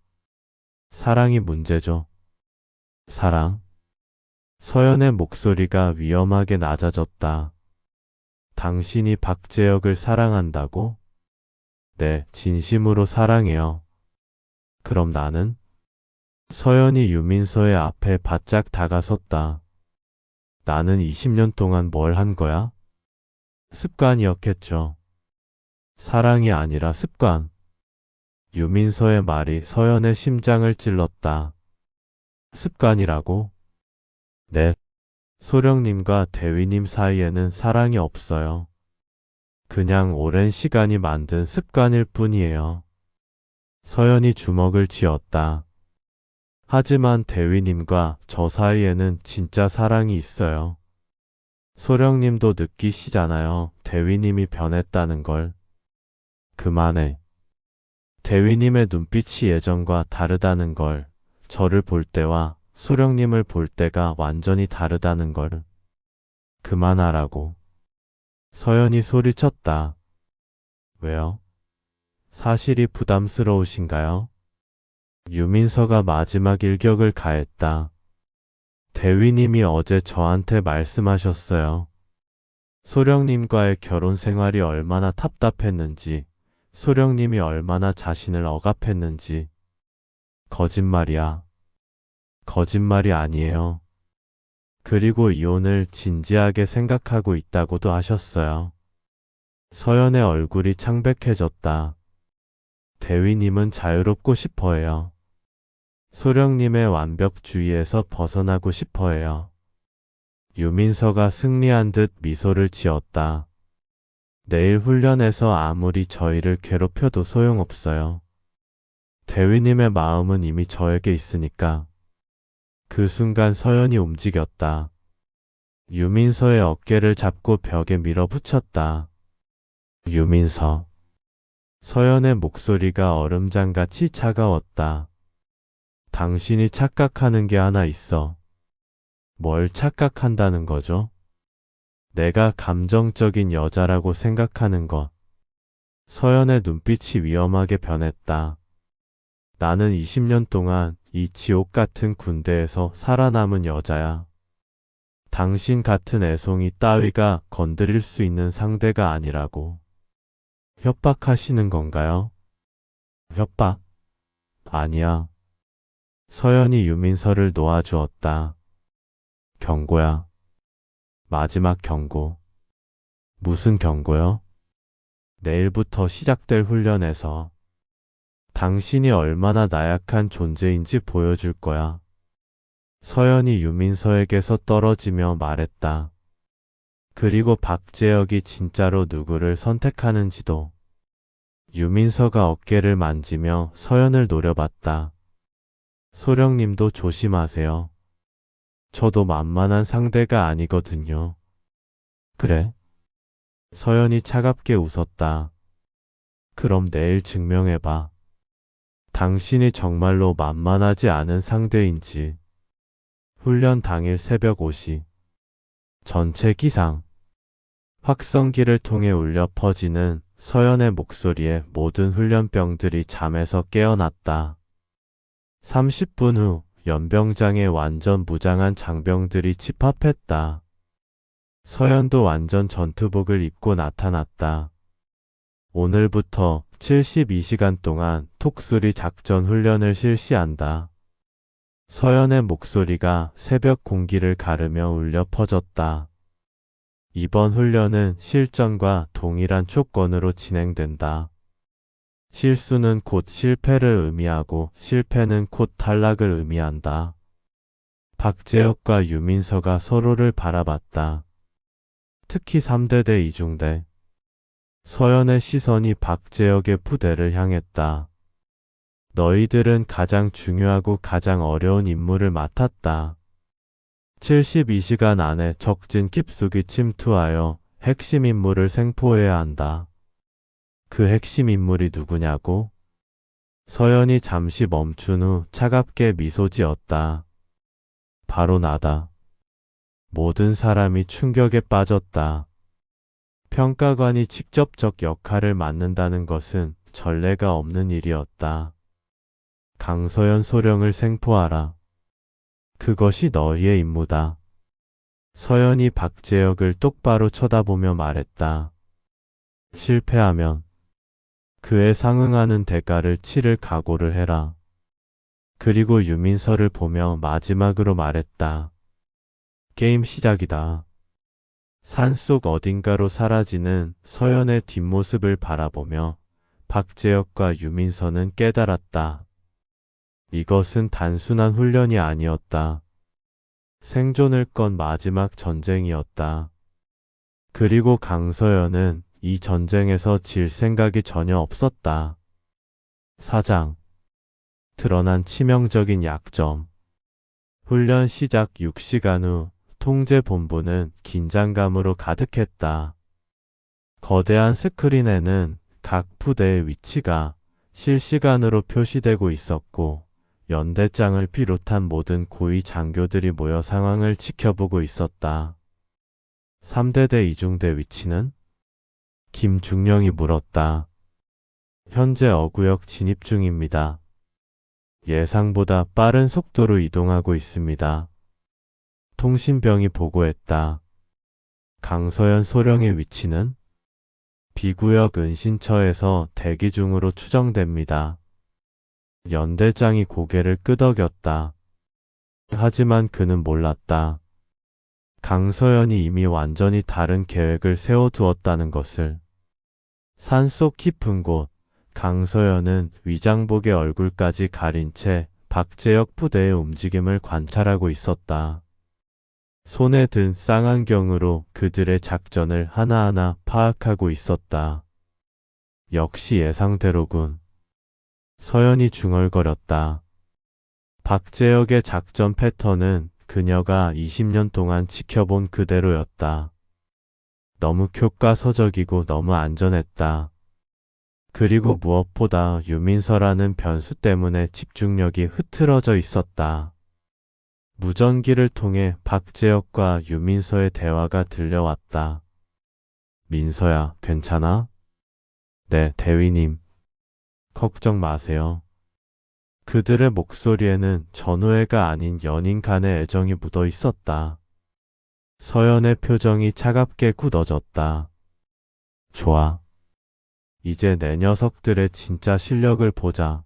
사랑이 문제죠. 사랑? 서연의 목소리가 위험하게 낮아졌다. 당신이 박재혁을 사랑한다고? 네, 진심으로 사랑해요. 그럼 나는? 서연이 유민서의 앞에 바짝 다가섰다. 나는 20년 동안 뭘 한 거야? 습관이었겠죠. 사랑이 아니라 습관. 유민서의 말이 서연의 심장을 찔렀다. 습관이라고? 네. 소령님과 대위님 사이에는 사랑이 없어요. 그냥 오랜 시간이 만든 습관일 뿐이에요. 서연이 주먹을 쥐었다. 하지만 대위님과 저 사이에는 진짜 사랑이 있어요. 소령님도 느끼시잖아요. 대위님이 변했다는 걸. 그만해. 대위님의 눈빛이 예전과 다르다는 걸. 저를 볼 때와 소령님을 볼 때가 완전히 다르다는 걸. 그만하라고. 서연이 소리쳤다. 왜요? 사실이 부담스러우신가요? 유민서가 마지막 일격을 가했다. 대위님이 어제 저한테 말씀하셨어요. 소령님과의 결혼 생활이 얼마나 답답했는지, 소령님이 얼마나 자신을 억압했는지. 거짓말이야. 거짓말이 아니에요. 그리고 이혼을 진지하게 생각하고 있다고도 하셨어요. 서연의 얼굴이 창백해졌다. 대위님은 자유롭고 싶어해요. 소령님의 완벽주의에서 벗어나고 싶어해요. 유민서가 승리한 듯 미소를 지었다. 내일 훈련에서 아무리 저희를 괴롭혀도 소용없어요. 대위님의 마음은 이미 저에게 있으니까. 그 순간 서연이 움직였다. 유민서의 어깨를 잡고 벽에 밀어붙였다. 유민서. 서연의 목소리가 얼음장같이 차가웠다. 당신이 착각하는 게 하나 있어. 뭘 착각한다는 거죠? 내가 감정적인 여자라고 생각하는 것. 서연의 눈빛이 위험하게 변했다. 나는 20년 동안 이 지옥 같은 군대에서 살아남은 여자야. 당신 같은 애송이 따위가 건드릴 수 있는 상대가 아니라고. 협박하시는 건가요? 협박? 아니야. 서연이 유민서를 놓아주었다. 경고야. 마지막 경고. 무슨 경고요? 내일부터 시작될 훈련에서 당신이 얼마나 나약한 존재인지 보여줄 거야. 서연이 유민서에게서 떨어지며 말했다. 그리고 박재혁이 진짜로 누구를 선택하는지도. 유민서가 어깨를 만지며 서연을 노려봤다. 소령님도 조심하세요. 저도 만만한 상대가 아니거든요. 그래? 서연이 차갑게 웃었다. 그럼 내일 증명해봐. 당신이 정말로 만만하지 않은 상대인지. 훈련 당일 새벽 5시. 전체 기상. 확성기를 통해 울려 퍼지는 서연의 목소리에 모든 훈련병들이 잠에서 깨어났다. 30분 후 연병장에 완전 무장한 장병들이 집합했다. 서연도 완전 전투복을 입고 나타났다. 오늘부터 72시간 동안 톡수리 작전 훈련을 실시한다. 서연의 목소리가 새벽 공기를 가르며 울려 퍼졌다. 이번 훈련은 실전과 동일한 조건으로 진행된다. 실수는 곧 실패를 의미하고 실패는 곧 탈락을 의미한다. 박재혁과 유민서가 서로를 바라봤다. 특히 3대대 이중대. 서연의 시선이 박재혁의 부대를 향했다. 너희들은 가장 중요하고 가장 어려운 임무를 맡았다. 72시간 안에 적진 깊숙이 침투하여 핵심 인물을 생포해야 한다. 그 핵심 인물이 누구냐고? 서연이 잠시 멈춘 후 차갑게 미소 지었다. 바로 나다. 모든 사람이 충격에 빠졌다. 평가관이 직접적 역할을 맡는다는 것은 전례가 없는 일이었다. 강서연 소령을 생포하라. 그것이 너희의 임무다. 서연이 박재혁을 똑바로 쳐다보며 말했다. 실패하면 그에 상응하는 대가를 치를 각오를 해라. 그리고 유민서를 보며 마지막으로 말했다. 게임 시작이다. 산속 어딘가로 사라지는 서연의 뒷모습을 바라보며 박재혁과 유민서는 깨달았다. 이것은 단순한 훈련이 아니었다. 생존을 건 마지막 전쟁이었다. 그리고 강서연은 이 전쟁에서 질 생각이 전혀 없었다. 사장. 드러난 치명적인 약점. 훈련 시작 6시간 후 통제본부는 긴장감으로 가득했다. 거대한 스크린에는 각 부대의 위치가 실시간으로 표시되고 있었고 연대장을 비롯한 모든 고위 장교들이 모여 상황을 지켜보고 있었다. 3대대 이중대 위치는? 김중령이 물었다. 현재 어구역 진입 중입니다. 예상보다 빠른 속도로 이동하고 있습니다. 통신병이 보고했다. 강서연 소령의 위치는? B구역 은신처에서 대기 중으로 추정됩니다. 연대장이 고개를 끄덕였다. 하지만 그는 몰랐다. 강서연이 이미 완전히 다른 계획을 세워두었다는 것을. 산속 깊은 곳, 강서연은 위장복의 얼굴까지 가린 채 박재혁 부대의 움직임을 관찰하고 있었다. 손에 든 쌍안경으로 그들의 작전을 하나하나 파악하고 있었다. 역시 예상대로군. 서연이 중얼거렸다. 박재혁의 작전 패턴은 그녀가 20년 동안 지켜본 그대로였다. 너무 교과서적이고 너무 안전했다. 그리고 무엇보다 유민서라는 변수 때문에 집중력이 흐트러져 있었다. 무전기를 통해 박재혁과 유민서의 대화가 들려왔다. 민서야, 괜찮아? 네, 대위님. 걱정 마세요. 그들의 목소리에는 전우애가 아닌 연인 간의 애정이 묻어 있었다. 서연의 표정이 차갑게 굳어졌다. 좋아. 이제 내 녀석들의 진짜 실력을 보자.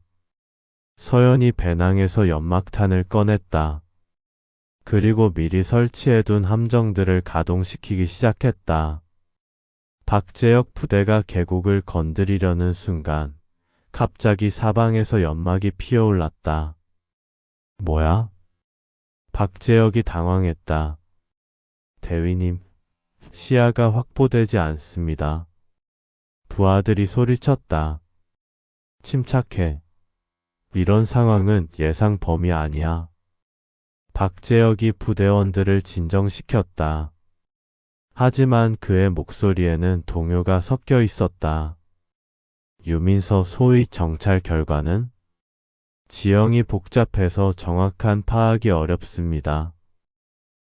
서연이 배낭에서 연막탄을 꺼냈다. 그리고 미리 설치해둔 함정들을 가동시키기 시작했다. 박재혁 부대가 계곡을 건드리려는 순간 갑자기 사방에서 연막이 피어올랐다. 뭐야? 박재혁이 당황했다. 대위님, 시야가 확보되지 않습니다. 부하들이 소리쳤다. 침착해. 이런 상황은 예상 범위 아니야. 박재혁이 부대원들을 진정시켰다. 하지만 그의 목소리에는 동요가 섞여 있었다. 유민서 소위 정찰 결과는? 지형이 복잡해서 정확한 파악이 어렵습니다.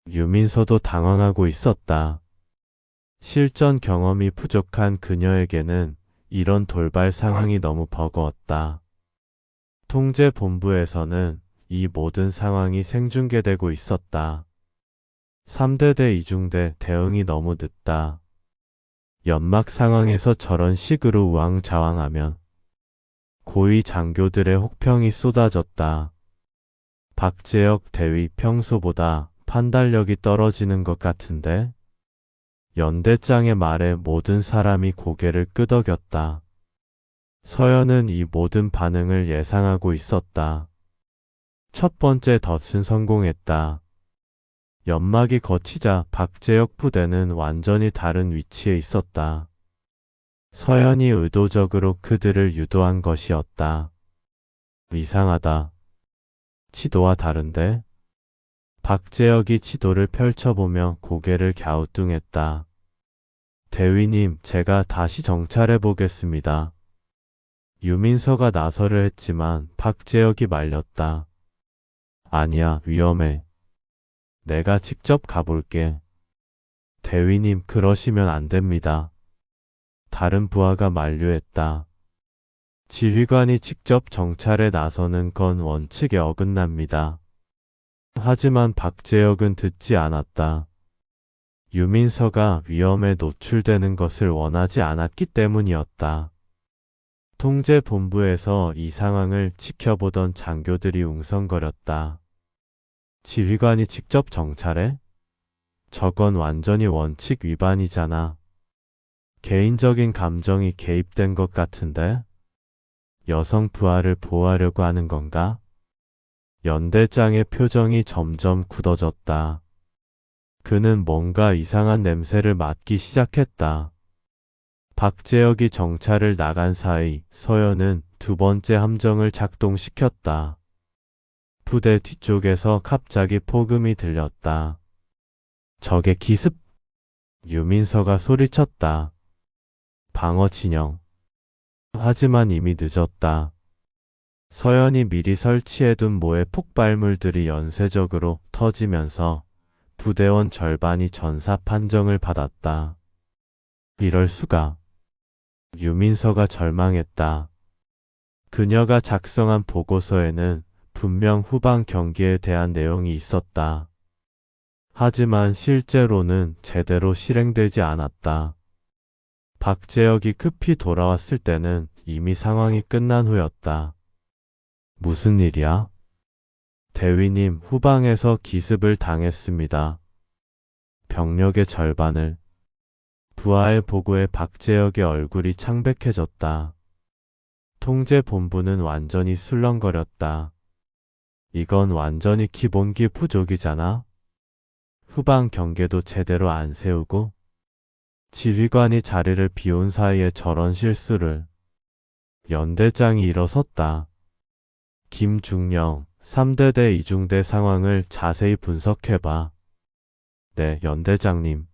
유민서도 당황하고 있었다. 실전 경험이 부족한 그녀에게는 이런 돌발 상황이 너무 버거웠다. 통제본부에서는 이 모든 상황이 생중계되고 있었다. 3대대 2중대 대응이 너무 늦다. 연막 상황에서 저런 식으로 우왕좌왕하면 고위 장교들의 혹평이 쏟아졌다. 박재혁 대위 평소보다 판단력이 떨어지는 것 같은데? 연대장의 말에 모든 사람이 고개를 끄덕였다. 서연은 이 모든 반응을 예상하고 있었다. 첫 번째 덫은 성공했다. 연막이 걷히자 박재혁 부대는 완전히 다른 위치에 있었다. 서연이 의도적으로 그들을 유도한 것이었다. 이상하다. 지도와 다른데? 박재혁이 지도를 펼쳐보며 고개를 갸우뚱했다. 대위님, 제가 다시 정찰해 보겠습니다. 유민서가 나서려 했지만 박재혁이 말렸다. 아니야, 위험해. 내가 직접 가볼게. 대위님, 그러시면 안 됩니다. 다른 부하가 만류했다. 지휘관이 직접 정찰에 나서는 건 원칙에 어긋납니다. 하지만 박재혁은 듣지 않았다. 유민서가 위험에 노출되는 것을 원하지 않았기 때문이었다. 통제본부에서 이 상황을 지켜보던 장교들이 웅성거렸다. 지휘관이 직접 정찰해? 저건 완전히 원칙 위반이잖아. 개인적인 감정이 개입된 것 같은데? 여성 부하를 보호하려고 하는 건가? 연대장의 표정이 점점 굳어졌다. 그는 뭔가 이상한 냄새를 맡기 시작했다. 박재혁이 정찰을 나간 사이 서연은 두 번째 함정을 작동시켰다. 부대 뒤쪽에서 갑자기 폭음이 들렸다. 적의 기습? 유민서가 소리쳤다. 방어 진영. 하지만 이미 늦었다. 서연이 미리 설치해둔 모의 폭발물들이 연쇄적으로 터지면서 부대원 절반이 전사 판정을 받았다. 이럴 수가. 유민서가 절망했다. 그녀가 작성한 보고서에는 분명 후방 경기에 대한 내용이 있었다. 하지만 실제로는 제대로 실행되지 않았다. 박재혁이 급히 돌아왔을 때는 이미 상황이 끝난 후였다. 무슨 일이야? 대위님, 후방에서 기습을 당했습니다. 병력의 절반을. 부하의 보고에 박재혁의 얼굴이 창백해졌다. 통제본부는 완전히 술렁거렸다. 이건 완전히 기본기 부족이잖아? 후방 경계도 제대로 안 세우고? 지휘관이 자리를 비운 사이에 저런 실수를. 연대장이 일어섰다. 김중령, 3대대 이중대 상황을 자세히 분석해봐. 네, 연대장님.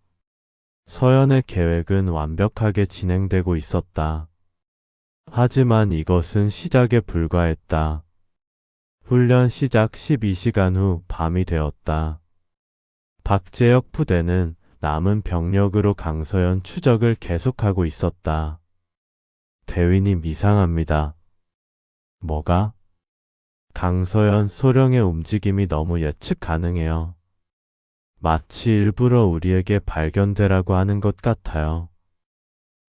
서연의 계획은 완벽하게 진행되고 있었다. 하지만 이것은 시작에 불과했다. 훈련 시작 12시간 후 밤이 되었다. 박재혁 부대는 남은 병력으로 강서연 추적을 계속하고 있었다. 대위님 이상합니다. 뭐가? 강서연 소령의 움직임이 너무 예측 가능해요. 마치 일부러 우리에게 발견되라고 하는 것 같아요.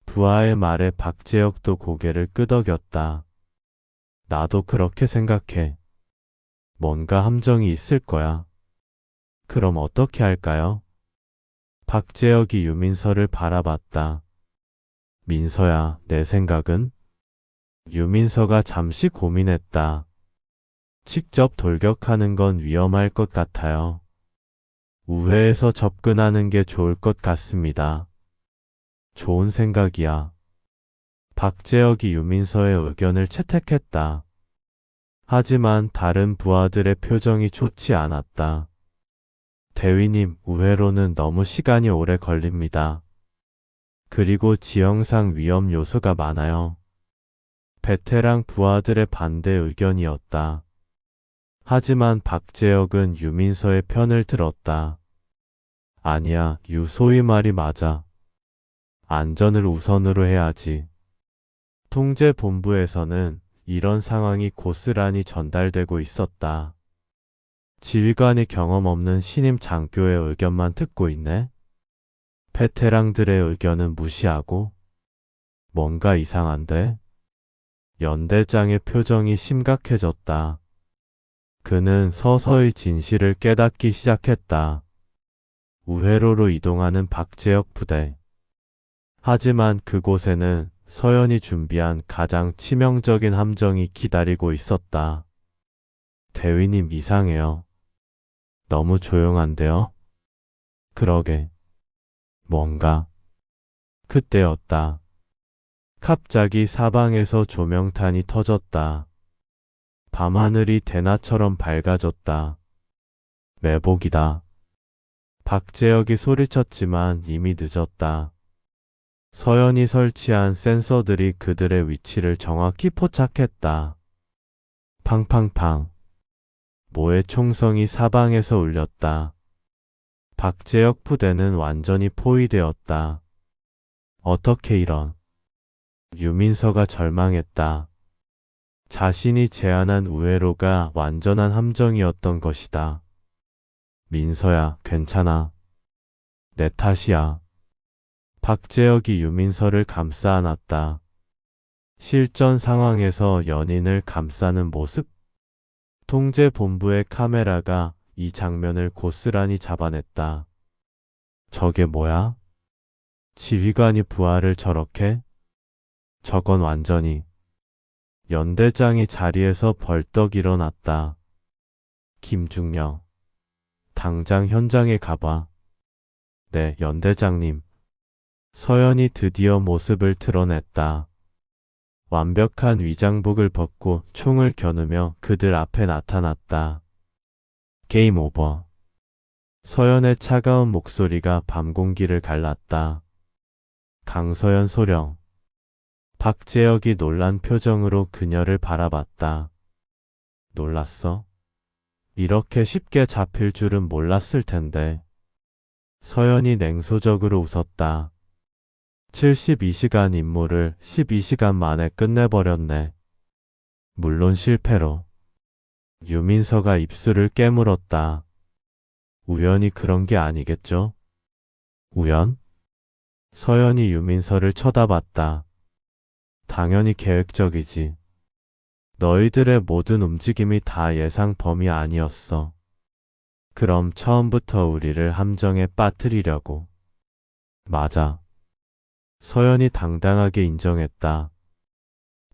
부하의 말에 박재혁도 고개를 끄덕였다. 나도 그렇게 생각해. 뭔가 함정이 있을 거야. 그럼 어떻게 할까요? 박재혁이 유민서를 바라봤다. 민서야, 내 생각은? 유민서가 잠시 고민했다. 직접 돌격하는 건 위험할 것 같아요. 우회해서 접근하는 게 좋을 것 같습니다. 좋은 생각이야. 박재혁이 유민서의 의견을 채택했다. 하지만 다른 부하들의 표정이 좋지 않았다. 대위님, 우회로는 너무 시간이 오래 걸립니다. 그리고 지형상 위험 요소가 많아요. 베테랑 부하들의 반대 의견이었다. 하지만 박재혁은 유민서의 편을 들었다. 아니야, 유소희 말이 맞아. 안전을 우선으로 해야지. 통제본부에서는 이런 상황이 고스란히 전달되고 있었다. 지휘관이 경험 없는 신임 장교의 의견만 듣고 있네. 베테랑들의 의견은 무시하고. 뭔가 이상한데? 연대장의 표정이 심각해졌다. 그는 서서히 진실을 깨닫기 시작했다. 우회로로 이동하는 박재혁 부대. 하지만 그곳에는 서연이 준비한 가장 치명적인 함정이 기다리고 있었다. 대위님 이상해요. 너무 조용한데요? 그러게. 뭔가. 그때였다. 갑자기 사방에서 조명탄이 터졌다. 밤하늘이 대낮처럼 밝아졌다. 매복이다. 박재혁이 소리쳤지만 이미 늦었다. 서연이 설치한 센서들이 그들의 위치를 정확히 포착했다. 팡팡팡. 모의 총성이 사방에서 울렸다. 박재혁 부대는 완전히 포위되었다. 어떻게 이런. 유민서가 절망했다. 자신이 제안한 우회로가 완전한 함정이었던 것이다. 민서야, 괜찮아. 내 탓이야. 박재혁이 유민서를 감싸 안았다. 실전 상황에서 연인을 감싸는 모습? 통제본부의 카메라가 이 장면을 고스란히 잡아냈다. 저게 뭐야? 지휘관이 부하를 저렇게? 저건 완전히. 연대장이 자리에서 벌떡 일어났다. 김중령. 당장 현장에 가봐. 네, 연대장님. 서연이 드디어 모습을 드러냈다. 완벽한 위장복을 벗고 총을 겨누며 그들 앞에 나타났다. 게임 오버. 서연의 차가운 목소리가 밤 공기를 갈랐다. 강서연 소령. 박재혁이 놀란 표정으로 그녀를 바라봤다. 놀랐어? 이렇게 쉽게 잡힐 줄은 몰랐을 텐데. 서연이 냉소적으로 웃었다. 72시간 임무를 12시간 만에 끝내버렸네. 물론 실패로. 유민서가 입술을 깨물었다. 우연히 그런 게 아니겠죠? 우연? 서연이 유민서를 쳐다봤다. 당연히 계획적이지. 너희들의 모든 움직임이 다 예상 범위 아니었어. 그럼 처음부터 우리를 함정에 빠뜨리려고. 맞아. 서연이 당당하게 인정했다.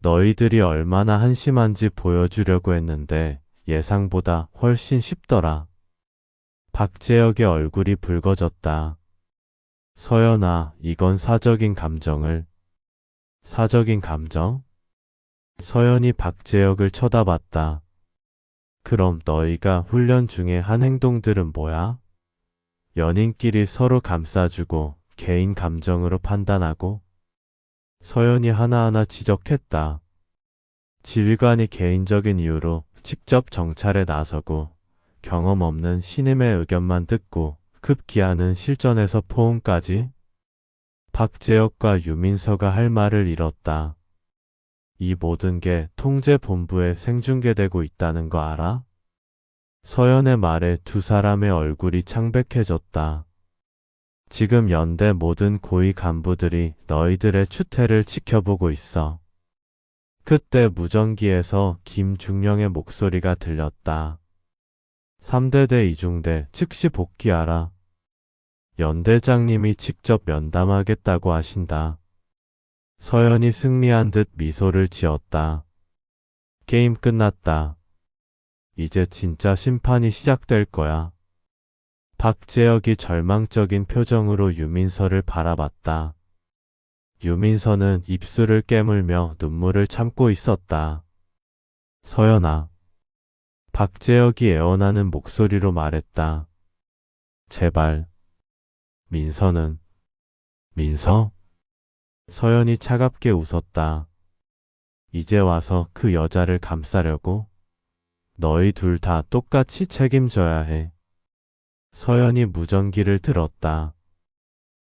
너희들이 얼마나 한심한지 보여주려고 했는데 예상보다 훨씬 쉽더라. 박재혁의 얼굴이 붉어졌다. 서연아, 이건 사적인 감정을. 사적인 감정? 서연이 박재혁을 쳐다봤다. 그럼 너희가 훈련 중에 한 행동들은 뭐야? 연인끼리 서로 감싸주고 개인 감정으로 판단하고. 서연이 하나하나 지적했다. 지휘관이 개인적인 이유로 직접 정찰에 나서고 경험 없는 신임의 의견만 듣고 급기야는 실전에서 포옹까지. 박재혁과 유민서가 할 말을 잃었다. 이 모든 게 통제본부에 생중계되고 있다는 거 알아? 서연의 말에 두 사람의 얼굴이 창백해졌다. 지금 연대 모든 고위 간부들이 너희들의 추태를 지켜보고 있어. 그때 무전기에서 김중령의 목소리가 들렸다. 3대대 2중대 즉시 복귀하라. 연대장님이 직접 면담하겠다고 하신다. 서연이 승리한 듯 미소를 지었다. 게임 끝났다. 이제 진짜 심판이 시작될 거야. 박재혁이 절망적인 표정으로 유민서를 바라봤다. 유민서는 입술을 깨물며 눈물을 참고 있었다. 서연아. 박재혁이 애원하는 목소리로 말했다. 제발. 민서는. 민서? 서연이 차갑게 웃었다. 이제 와서 그 여자를 감싸려고? 너희 둘 다 똑같이 책임져야 해. 서연이 무전기를 들었다.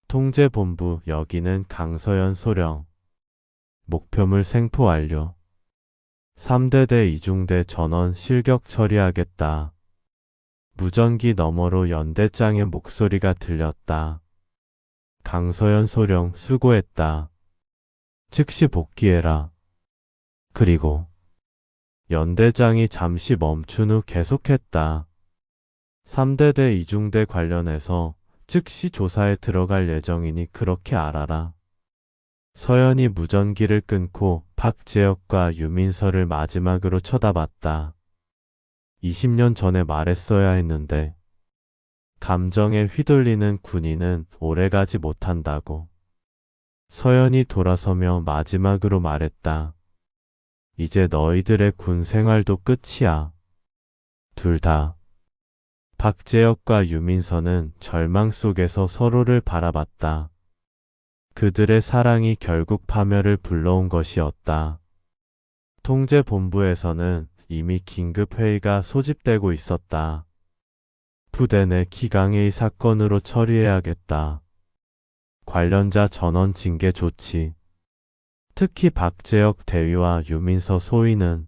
통제본부 여기는 강서연 소령. 목표물 생포 완료. 3대대 2중대 전원 실격 처리하겠다. 무전기 너머로 연대장의 목소리가 들렸다. 강서연 소령 수고했다. 즉시 복귀해라. 그리고 연대장이 잠시 멈춘 후 계속했다. 3대대 2중대 관련해서 즉시 조사에 들어갈 예정이니 그렇게 알아라. 서연이 무전기를 끊고 박재혁과 유민서를 마지막으로 쳐다봤다. 20년 전에 말했어야 했는데. 감정에 휘둘리는 군인은 오래가지 못한다고. 서연이 돌아서며 마지막으로 말했다. 이제 너희들의 군 생활도 끝이야. 둘 다. 박재혁과 유민서는 절망 속에서 서로를 바라봤다. 그들의 사랑이 결국 파멸을 불러온 것이었다. 통제본부에서는 이미 긴급회의가 소집되고 있었다. 부대 내 기강회의 사건으로 처리해야겠다. 관련자 전원 징계 조치. 특히 박재혁 대위와 유민서 소위는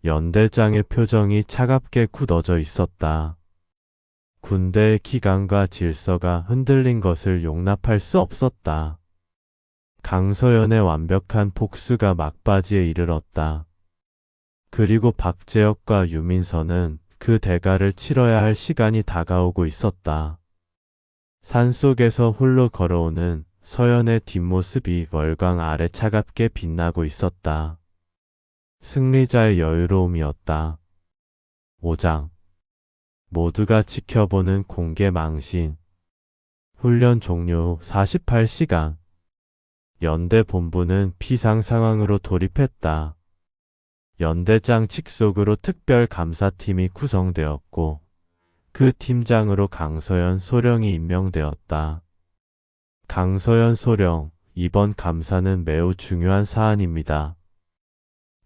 연대장의 표정이 차갑게 굳어져 있었다. 군대의 기강과 질서가 흔들린 것을 용납할 수 없었다. 강서연의 완벽한 복수가 막바지에 이르렀다. 그리고 박재혁과 유민서는 그 대가를 치러야 할 시간이 다가오고 있었다. 산속에서 홀로 걸어오는 서연의 뒷모습이 월광 아래 차갑게 빛나고 있었다. 승리자의 여유로움이었다. 5장. 모두가 지켜보는 공개 망신. 훈련 종료 후 48시간. 연대 본부는 비상 상황으로 돌입했다. 연대장 직속으로 특별 감사팀이 구성되었고 그 팀장으로 강서연 소령이 임명되었다. 강서연 소령, 이번 감사는 매우 중요한 사안입니다.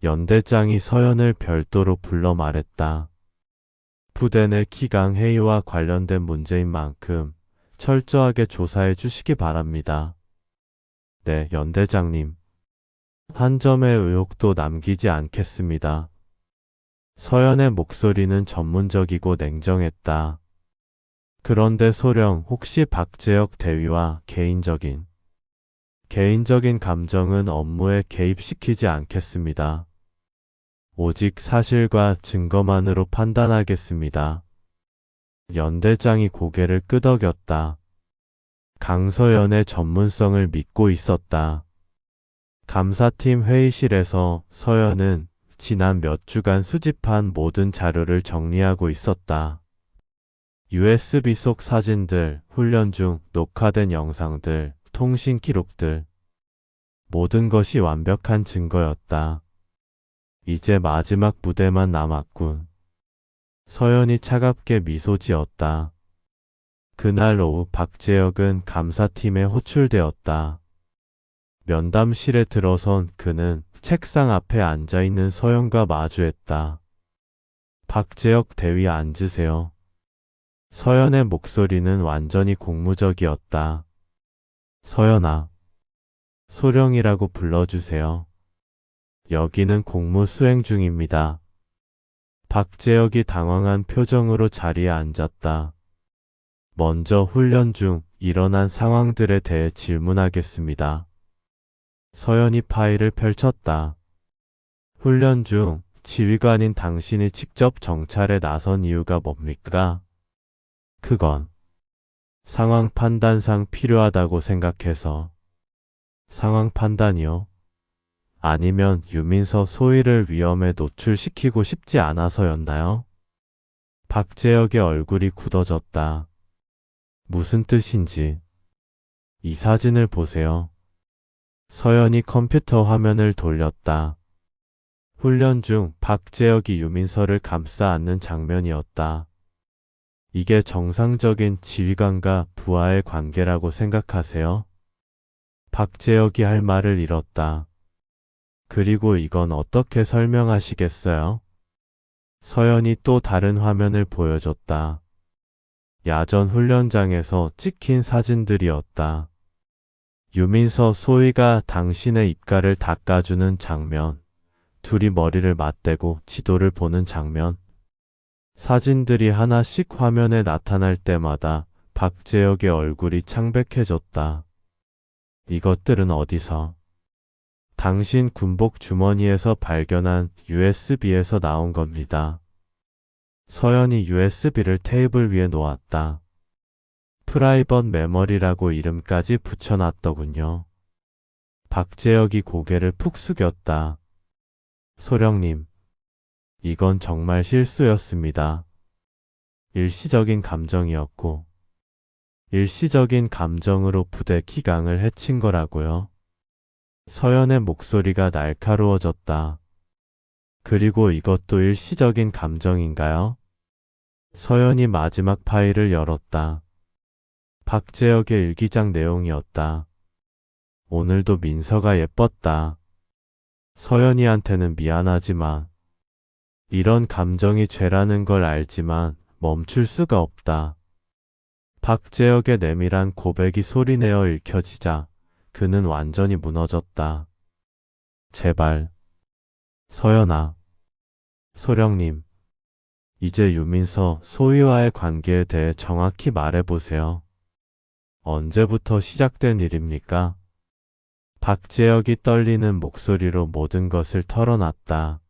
연대장이 서연을 별도로 불러 말했다. 부대 내 기강 회의와 관련된 문제인 만큼 철저하게 조사해 주시기 바랍니다. 네, 연대장님. 한 점의 의혹도 남기지 않겠습니다. 서연의 목소리는 전문적이고 냉정했다. 그런데 소령, 혹시 박재혁 대위와 개인적인 감정은 업무에 개입시키지 않겠습니다. 오직 사실과 증거만으로 판단하겠습니다. 연대장이 고개를 끄덕였다. 강서연의 전문성을 믿고 있었다. 감사팀 회의실에서 서연은 지난 몇 주간 수집한 모든 자료를 정리하고 있었다. USB 속 사진들, 훈련 중 녹화된 영상들, 통신 기록들. 모든 것이 완벽한 증거였다. 이제 마지막 무대만 남았군. 서연이 차갑게 미소 지었다. 그날 오후 박재혁은 감사팀에 호출되었다. 면담실에 들어선 그는 책상 앞에 앉아있는 서연과 마주했다. 박재혁 대위 앉으세요. 서연의 목소리는 완전히 공무적이었다. 서연아, 소령이라고 불러주세요. 여기는 공무 수행 중입니다. 박재혁이 당황한 표정으로 자리에 앉았다. 먼저 훈련 중 일어난 상황들에 대해 질문하겠습니다. 서연이 파일을 펼쳤다. 훈련 중 지휘관인 당신이 직접 정찰에 나선 이유가 뭡니까? 그건 상황 판단상 필요하다고 생각해서. 상황 판단이요? 아니면 유민서 소위를 위험에 노출시키고 싶지 않아서였나요? 박재혁의 얼굴이 굳어졌다. 무슨 뜻인지. 이 사진을 보세요. 서연이 컴퓨터 화면을 돌렸다. 훈련 중 박재혁이 유민서를 감싸 안는 장면이었다. 이게 정상적인 지휘관과 부하의 관계라고 생각하세요? 박재혁이 할 말을 잃었다. 그리고 이건 어떻게 설명하시겠어요? 서연이 또 다른 화면을 보여줬다. 야전 훈련장에서 찍힌 사진들이었다. 유민서 소위가 당신의 입가를 닦아주는 장면, 둘이 머리를 맞대고 지도를 보는 장면. 사진들이 하나씩 화면에 나타날 때마다 박재혁의 얼굴이 창백해졌다. 이것들은 어디서? 당신 군복 주머니에서 발견한 USB에서 나온 겁니다. 서연이 USB를 테이블 위에 놓았다. 프라이빗 메모리라고 이름까지 붙여놨더군요. 박재혁이 고개를 푹 숙였다. 소령님, 이건 정말 실수였습니다. 일시적인 감정이었고, 일시적인 감정으로 부대 기강을 해친 거라고요. 서연의 목소리가 날카로워졌다. 그리고 이것도 일시적인 감정인가요? 서연이 마지막 파일을 열었다. 박재혁의 일기장 내용이었다. 오늘도 민서가 예뻤다. 서연이한테는 미안하지만 이런 감정이 죄라는 걸 알지만 멈출 수가 없다. 박재혁의 내밀한 고백이 소리내어 읽혀지자 그는 완전히 무너졌다. 제발, 서연아, 소령님, 이제 유민서 소위와의 관계에 대해 정확히 말해보세요. 언제부터 시작된 일입니까? 박재혁이 떨리는 목소리로 모든 것을 털어놨다.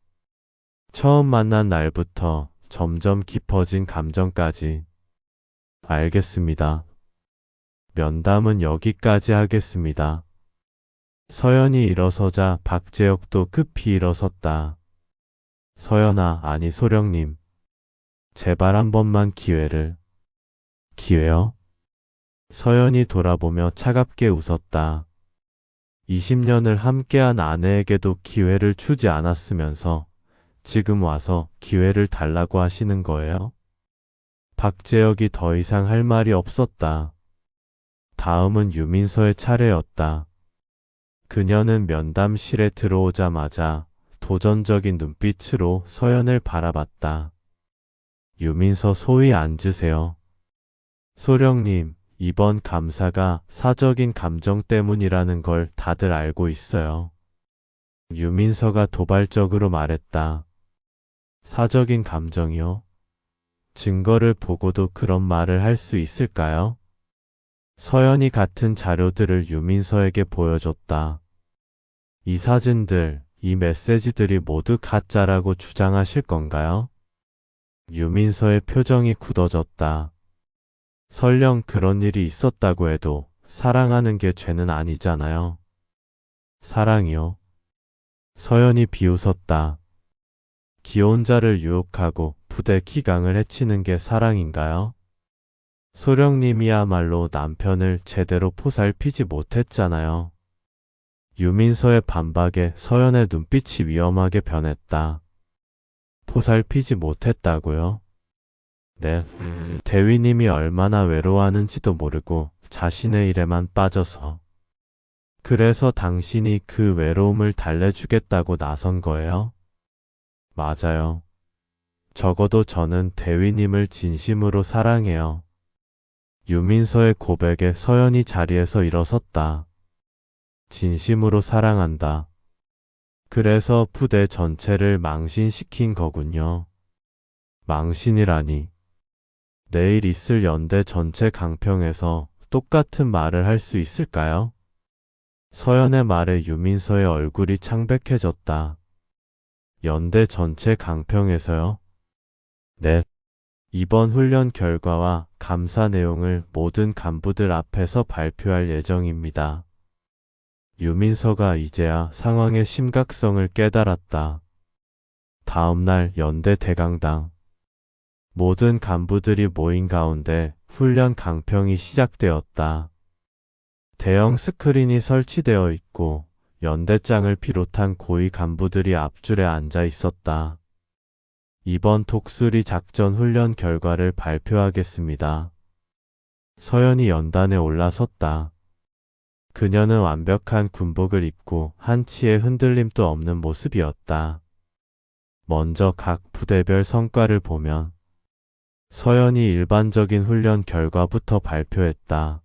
처음 만난 날부터 점점 깊어진 감정까지. 알겠습니다. 면담은 여기까지 하겠습니다. 서연이 일어서자 박재혁도 급히 일어섰다. 서연아, 아니 소령님. 제발 한 번만 기회를. 기회요? 서연이 돌아보며 차갑게 웃었다. 20년을 함께한 아내에게도 기회를 주지 않았으면서 지금 와서 기회를 달라고 하시는 거예요? 박재혁이 더 이상 할 말이 없었다. 다음은 유민서의 차례였다. 그녀는 면담실에 들어오자마자 도전적인 눈빛으로 서연을 바라봤다. 유민서 소위 앉으세요. 소령님, 이번 감사가 사적인 감정 때문이라는 걸 다들 알고 있어요. 유민서가 도발적으로 말했다. 사적인 감정이요? 증거를 보고도 그런 말을 할 수 있을까요? 서연이 같은 자료들을 유민서에게 보여줬다. 이 사진들, 이 메시지들이 모두 가짜라고 주장하실 건가요? 유민서의 표정이 굳어졌다. 설령 그런 일이 있었다고 해도 사랑하는 게 죄는 아니잖아요. 사랑이요? 서연이 비웃었다. 기혼자를 유혹하고 부대 기강을 해치는 게 사랑인가요? 소령님이야말로 남편을 제대로 보살피지 못했잖아요. 유민서의 반박에 서연의 눈빛이 위험하게 변했다. 보살피지 못했다고요? 네. 대위님이 얼마나 외로워하는지도 모르고 자신의 일에만 빠져서. 그래서 당신이 그 외로움을 달래주겠다고 나선 거예요? 맞아요. 적어도 저는 대위님을 진심으로 사랑해요. 유민서의 고백에 서연이 자리에서 일어섰다. 진심으로 사랑한다. 그래서 부대 전체를 망신시킨 거군요. 망신이라니. 내일 있을 연대 전체 강평에서 똑같은 말을 할 수 있을까요? 서연의 말에 유민서의 얼굴이 창백해졌다. 연대 전체 강평에서요? 네. 이번 훈련 결과와 감사 내용을 모든 간부들 앞에서 발표할 예정입니다. 유민서가 이제야 상황의 심각성을 깨달았다. 다음날 연대 대강당. 모든 간부들이 모인 가운데 훈련 강평이 시작되었다. 대형 스크린이 설치되어 있고 연대장을 비롯한 고위 간부들이 앞줄에 앉아 있었다. 이번 독수리 작전 훈련 결과를 발표하겠습니다. 서연이 연단에 올라섰다. 그녀는 완벽한 군복을 입고 한치의 흔들림도 없는 모습이었다. 먼저 각 부대별 성과를 보면 서연이 일반적인 훈련 결과부터 발표했다.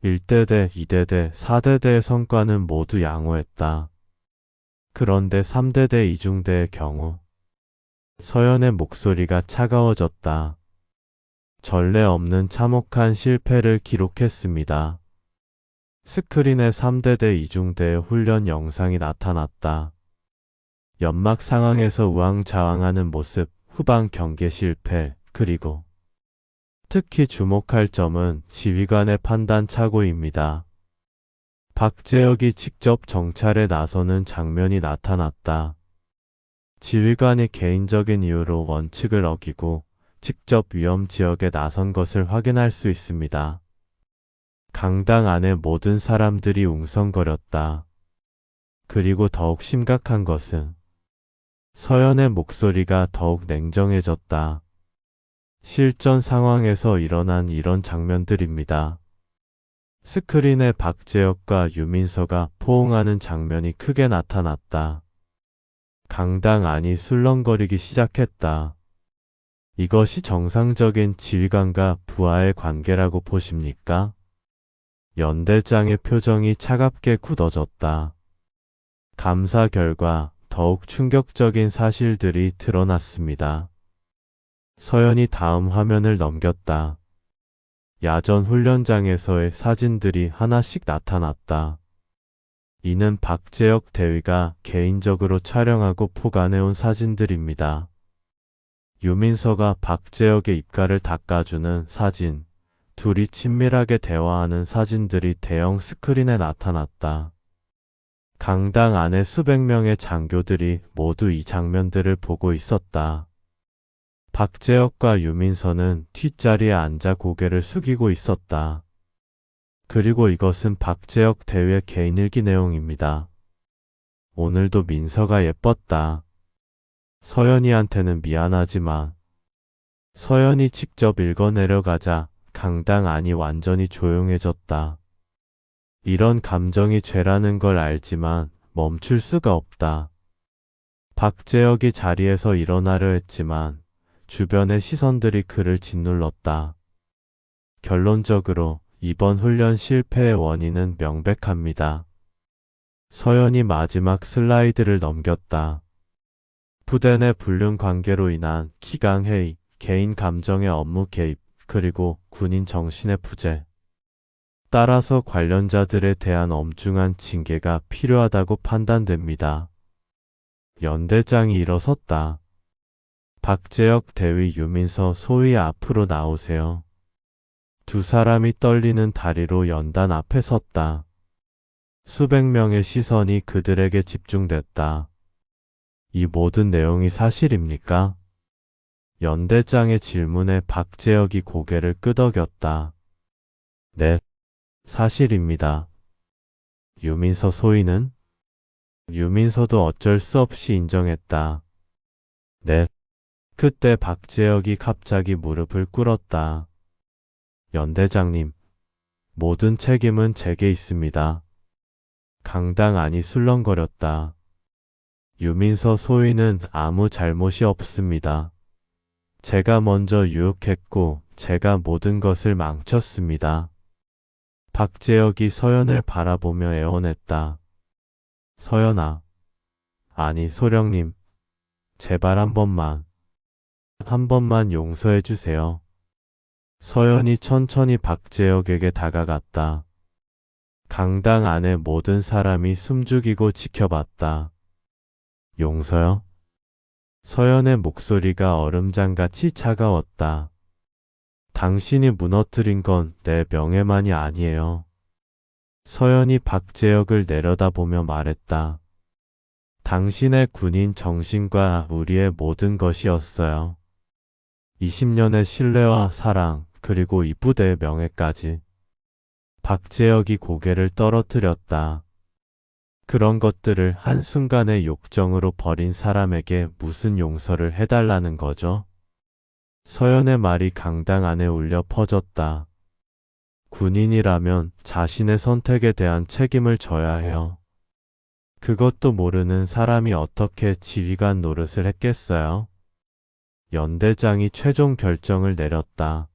1대대, 2대대, 4대대의 성과는 모두 양호했다. 그런데 3대대 이중대의 경우 서연의 목소리가 차가워졌다. 전례 없는 참혹한 실패를 기록했습니다. 스크린에 3대대 이중대의 훈련 영상이 나타났다. 연막 상황에서 우왕좌왕하는 모습, 후방 경계 실패, 그리고 특히 주목할 점은 지휘관의 판단 착오입니다. 박재혁이 직접 정찰에 나서는 장면이 나타났다. 지휘관이 개인적인 이유로 원칙을 어기고 직접 위험 지역에 나선 것을 확인할 수 있습니다. 강당 안의 모든 사람들이 웅성거렸다. 그리고 더욱 심각한 것은 서연의 목소리가 더욱 냉정해졌다. 실전 상황에서 일어난 이런 장면들입니다. 스크린에 박재혁과 유민서가 포옹하는 장면이 크게 나타났다. 강당 안이 술렁거리기 시작했다. 이것이 정상적인 지휘관과 부하의 관계라고 보십니까? 연대장의 표정이 차갑게 굳어졌다. 감사 결과 더욱 충격적인 사실들이 드러났습니다. 서연이 다음 화면을 넘겼다. 야전 훈련장에서의 사진들이 하나씩 나타났다. 이는 박재혁 대위가 개인적으로 촬영하고 포관해온 사진들입니다. 유민서가 박재혁의 입가를 닦아주는 사진, 둘이 친밀하게 대화하는 사진들이 대형 스크린에 나타났다. 강당 안에 수백 명의 장교들이 모두 이 장면들을 보고 있었다. 박재혁과 유민서는 뒷자리에 앉아 고개를 숙이고 있었다. 그리고 이것은 박재혁 대위의 개인일기 내용입니다. 오늘도 민서가 예뻤다. 서연이한테는 미안하지만 서연이 직접 읽어내려가자 강당 안이 완전히 조용해졌다. 이런 감정이 죄라는 걸 알지만 멈출 수가 없다. 박재혁이 자리에서 일어나려 했지만 주변의 시선들이 그를 짓눌렀다. 결론적으로 이번 훈련 실패의 원인은 명백합니다. 서연이 마지막 슬라이드를 넘겼다. 부대 내 불륜 관계로 인한 기강회의, 개인 감정의 업무 개입, 그리고 군인 정신의 부재. 따라서 관련자들에 대한 엄중한 징계가 필요하다고 판단됩니다. 연대장이 일어섰다. 박재혁 대위 유민서 소위 앞으로 나오세요. 두 사람이 떨리는 다리로 연단 앞에 섰다. 수백 명의 시선이 그들에게 집중됐다. 이 모든 내용이 사실입니까? 연대장의 질문에 박재혁이 고개를 끄덕였다. 네, 사실입니다. 유민서 소위는? 유민서도 어쩔 수 없이 인정했다. 네, 그때 박재혁이 갑자기 무릎을 꿇었다. 연대장님, 모든 책임은 제게 있습니다. 강당안이 술렁거렸다. 유민서 소위는 아무 잘못이 없습니다. 제가 먼저 유혹했고 제가 모든 것을 망쳤습니다. 박재혁이 서연을 바라보며 애원했다. 서연아, 아니 소령님, 제발 한 번만 용서해 주세요. 서연이 천천히 박재혁에게 다가갔다. 강당 안의 모든 사람이 숨죽이고 지켜봤다. 용서요? 서연의 목소리가 얼음장같이 차가웠다. 당신이 무너뜨린 건 내 명예만이 아니에요. 서연이 박재혁을 내려다보며 말했다. 당신의 군인 정신과 우리의 모든 것이었어요. 20년의 신뢰와 사랑, 그리고 이 부대의 명예까지. 박재혁이 고개를 떨어뜨렸다. 그런 것들을 한순간의 욕정으로 버린 사람에게 무슨 용서를 해달라는 거죠? 서연의 말이 강당 안에 울려 퍼졌다. 군인이라면 자신의 선택에 대한 책임을 져야 해요. 그것도 모르는 사람이 어떻게 지휘관 노릇을 했겠어요? 연대장이 최종 결정을 내렸다.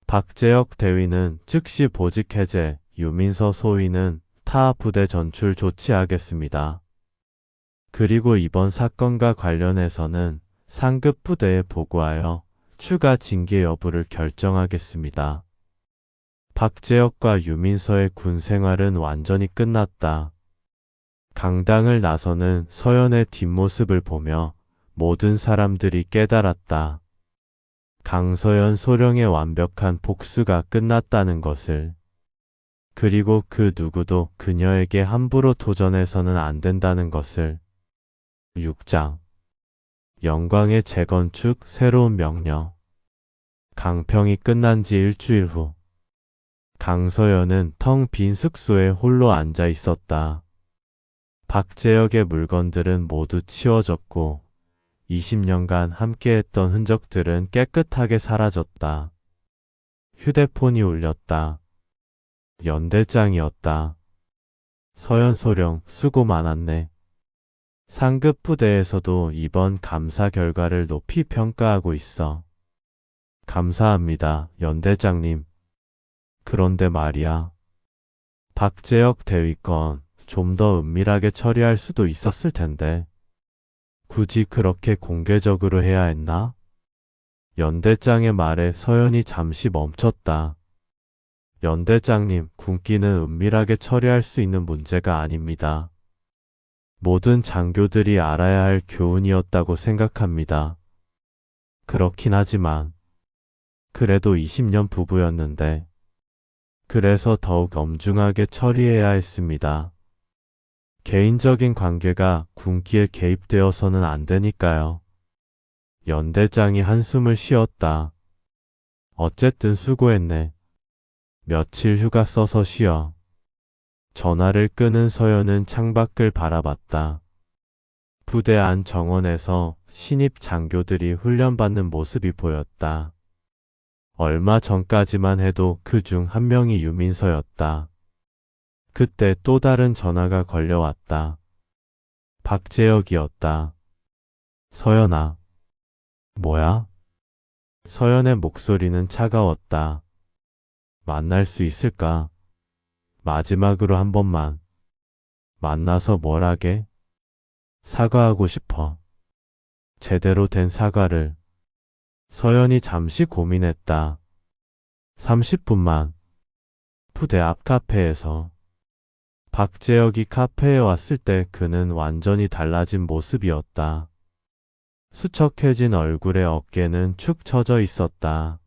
박재혁 대위는 즉시 보직 해제, 유민서 소위는 타 부대 전출 조치하겠습니다. 그리고 이번 사건과 관련해서는 상급 부대에 보고하여 추가 징계 여부를 결정하겠습니다. 박재혁과 유민서의 군 생활은 완전히 끝났다. 강당을 나서는 서연의 뒷모습을 보며 모든 사람들이 깨달았다. 강서연 소령의 완벽한 복수가 끝났다는 것을. 그리고 그 누구도 그녀에게 함부로 도전해서는 안 된다는 것을. 6장 영광의 재건축 새로운 명령. 강평이 끝난 지 일주일 후 강서연은 텅 빈 숙소에 홀로 앉아 있었다. 박재혁의 물건들은 모두 치워졌고 20년간 함께했던 흔적들은 깨끗하게 사라졌다. 휴대폰이 울렸다. 연대장이었다. 서연 소령 수고 많았네. 상급 부대에서도 이번 감사 결과를 높이 평가하고 있어. 감사합니다, 연대장님. 그런데 말이야. 박재혁 대위권 좀 더 은밀하게 처리할 수도 있었을 텐데. 굳이 그렇게 공개적으로 해야 했나? 연대장의 말에 서연이 잠시 멈췄다. 연대장님, 군기는 은밀하게 처리할 수 있는 문제가 아닙니다. 모든 장교들이 알아야 할 교훈이었다고 생각합니다. 그렇긴 하지만 그래도 20년 부부였는데 그래서 더욱 엄중하게 처리해야 했습니다. 개인적인 관계가 군기에 개입되어서는 안 되니까요. 연대장이 한숨을 쉬었다. 어쨌든 수고했네. 며칠 휴가 써서 쉬어. 전화를 끄는 서연은 창밖을 바라봤다. 부대 안 정원에서 신입 장교들이 훈련받는 모습이 보였다. 얼마 전까지만 해도 그 중 한 명이 유민서였다. 그때 또 다른 전화가 걸려왔다. 박재혁이었다. 서연아. 뭐야? 서연의 목소리는 차가웠다. 만날 수 있을까? 마지막으로 한 번만. 만나서 뭘 하게? 사과하고 싶어. 제대로 된 사과를. 서연이 잠시 고민했다. 30분만. 부대 앞 카페에서. 박재혁이 카페에 왔을 때 그는 완전히 달라진 모습이었다. 수척해진 얼굴에 어깨는 축 처져 있었다.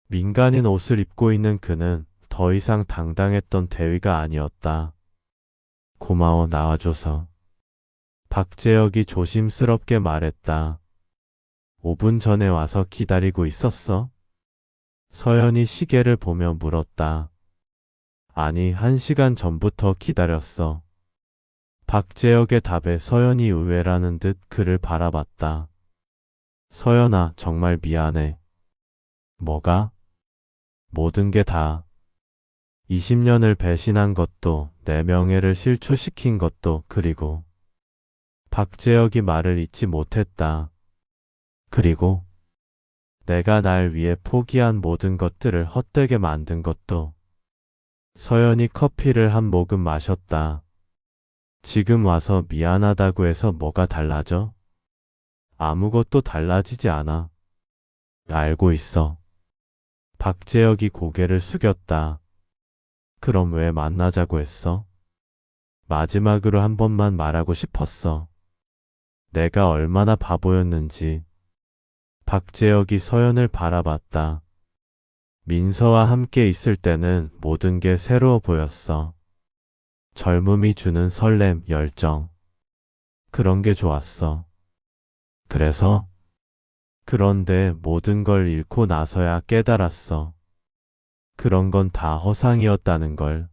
민간인 옷을 입고 있는 그는 더 이상 당당했던 대위가 아니었다. 고마워 나와줘서. 박재혁이 조심스럽게 말했다. 5분 전에 와서 기다리고 있었어? 서연이 시계를 보며 물었다. 아니, 1시간 전부터 기다렸어. 박재혁의 답에 서연이 의외라는 듯 그를 바라봤다. 서연아, 정말 미안해. 뭐가? 모든 게 다. 20년을 배신한 것도, 내 명예를 실추시킨 것도, 그리고 박재혁이 말을 잊지 못했다. 그리고 내가 날 위해 포기한 모든 것들을 헛되게 만든 것도. 서연이 커피를 한 모금 마셨다. 지금 와서 미안하다고 해서 뭐가 달라져? 아무것도 달라지지 않아. 알고 있어. 박재혁이 고개를 숙였다. 그럼 왜 만나자고 했어? 마지막으로 한 번만 말하고 싶었어. 내가 얼마나 바보였는지. 박재혁이 서연을 바라봤다. 민서와 함께 있을 때는 모든 게 새로워 보였어. 젊음이 주는 설렘, 열정. 그런 게 좋았어. 그래서? 그런데 모든 걸 잃고 나서야 깨달았어. 그런 건 다 허상이었다는 걸.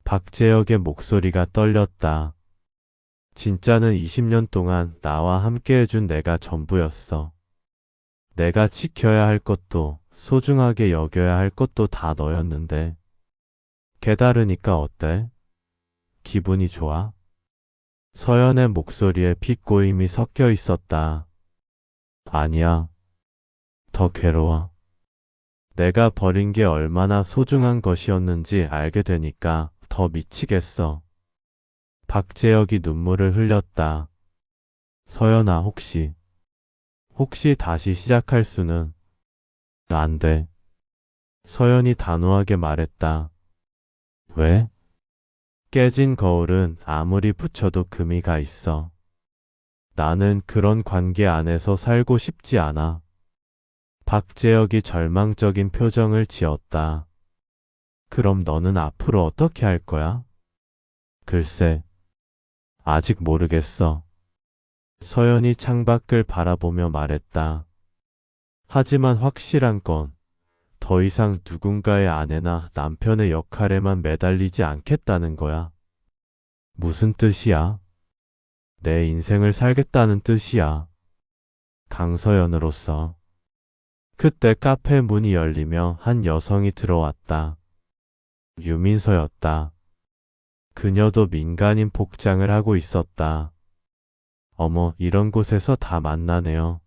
박재혁의 목소리가 떨렸다. 진짜는 20년 동안 나와 함께 해준 내가 전부였어. 내가 지켜야 할 것도, 소중하게 여겨야 할 것도 다 너였는데. 깨달으니까 어때? 기분이 좋아? 서연의 목소리에 비꼬임이 섞여 있었다. 아니야. 더 괴로워. 내가 버린 게 얼마나 소중한 것이었는지 알게 되니까 더 미치겠어. 박재혁이 눈물을 흘렸다. 서연아, 혹시 다시 시작할 수는? 안 돼. 서연이 단호하게 말했다. 왜? 깨진 거울은 아무리 붙여도 금이 가 있어. 나는 그런 관계 안에서 살고 싶지 않아. 박재혁이 절망적인 표정을 지었다. 그럼 너는 앞으로 어떻게 할 거야? 글쎄, 아직 모르겠어. 서연이 창밖을 바라보며 말했다. 하지만 확실한 건 더 이상 누군가의 아내나 남편의 역할에만 매달리지 않겠다는 거야. 무슨 뜻이야? 내 인생을 살겠다는 뜻이야. 강서연으로서. 그때 카페 문이 열리며 한 여성이 들어왔다. 유민서였다. 그녀도 민간인 복장을 하고 있었다. 어머, 이런 곳에서 다 만나네요.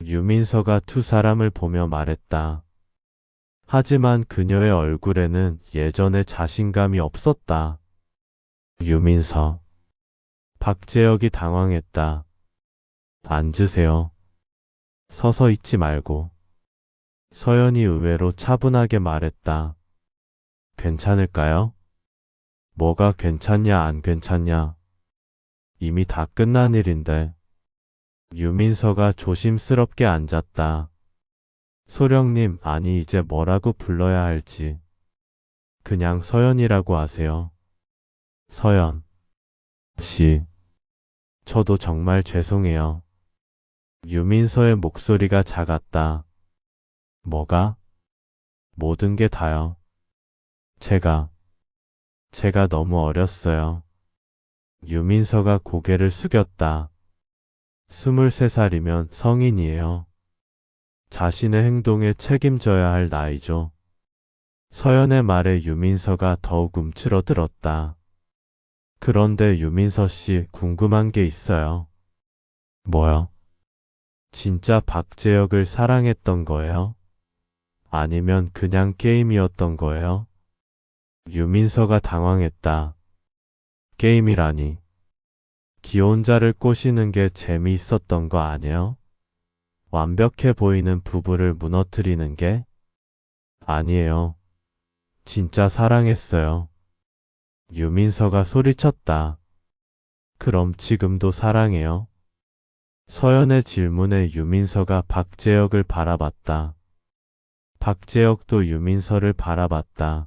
유민서가 두 사람을 보며 말했다. 하지만 그녀의 얼굴에는 예전의 자신감이 없었다. 유민서. 박재혁이 당황했다. 앉으세요. 서서 있지 말고. 서연이 의외로 차분하게 말했다. 괜찮을까요? 뭐가 괜찮냐 안 괜찮냐. 이미 다 끝난 일인데. 유민서가 조심스럽게 앉았다. 소령님, 아니 이제 뭐라고 불러야 할지. 그냥 서연이라고 하세요. 서연 씨. 저도 정말 죄송해요. 유민서의 목소리가 작았다. 뭐가? 모든 게 다요. 제가 너무 어렸어요. 유민서가 고개를 숙였다. 23살이면 성인이에요. 자신의 행동에 책임져야 할 나이죠. 서연의 말에 유민서가 더욱 움츠러들었다. 그런데 유민서 씨, 궁금한 게 있어요. 뭐요? 진짜 박재혁을 사랑했던 거예요? 아니면 그냥 게임이었던 거예요? 유민서가 당황했다. 게임이라니. 기혼자를 꼬시는 게 재미있었던 거 아니에요? 완벽해 보이는 부부를 무너뜨리는 게? 아니에요. 진짜 사랑했어요. 유민서가 소리쳤다. 그럼 지금도 사랑해요? 서연의 질문에 유민서가 박재혁을 바라봤다. 박재혁도 유민서를 바라봤다.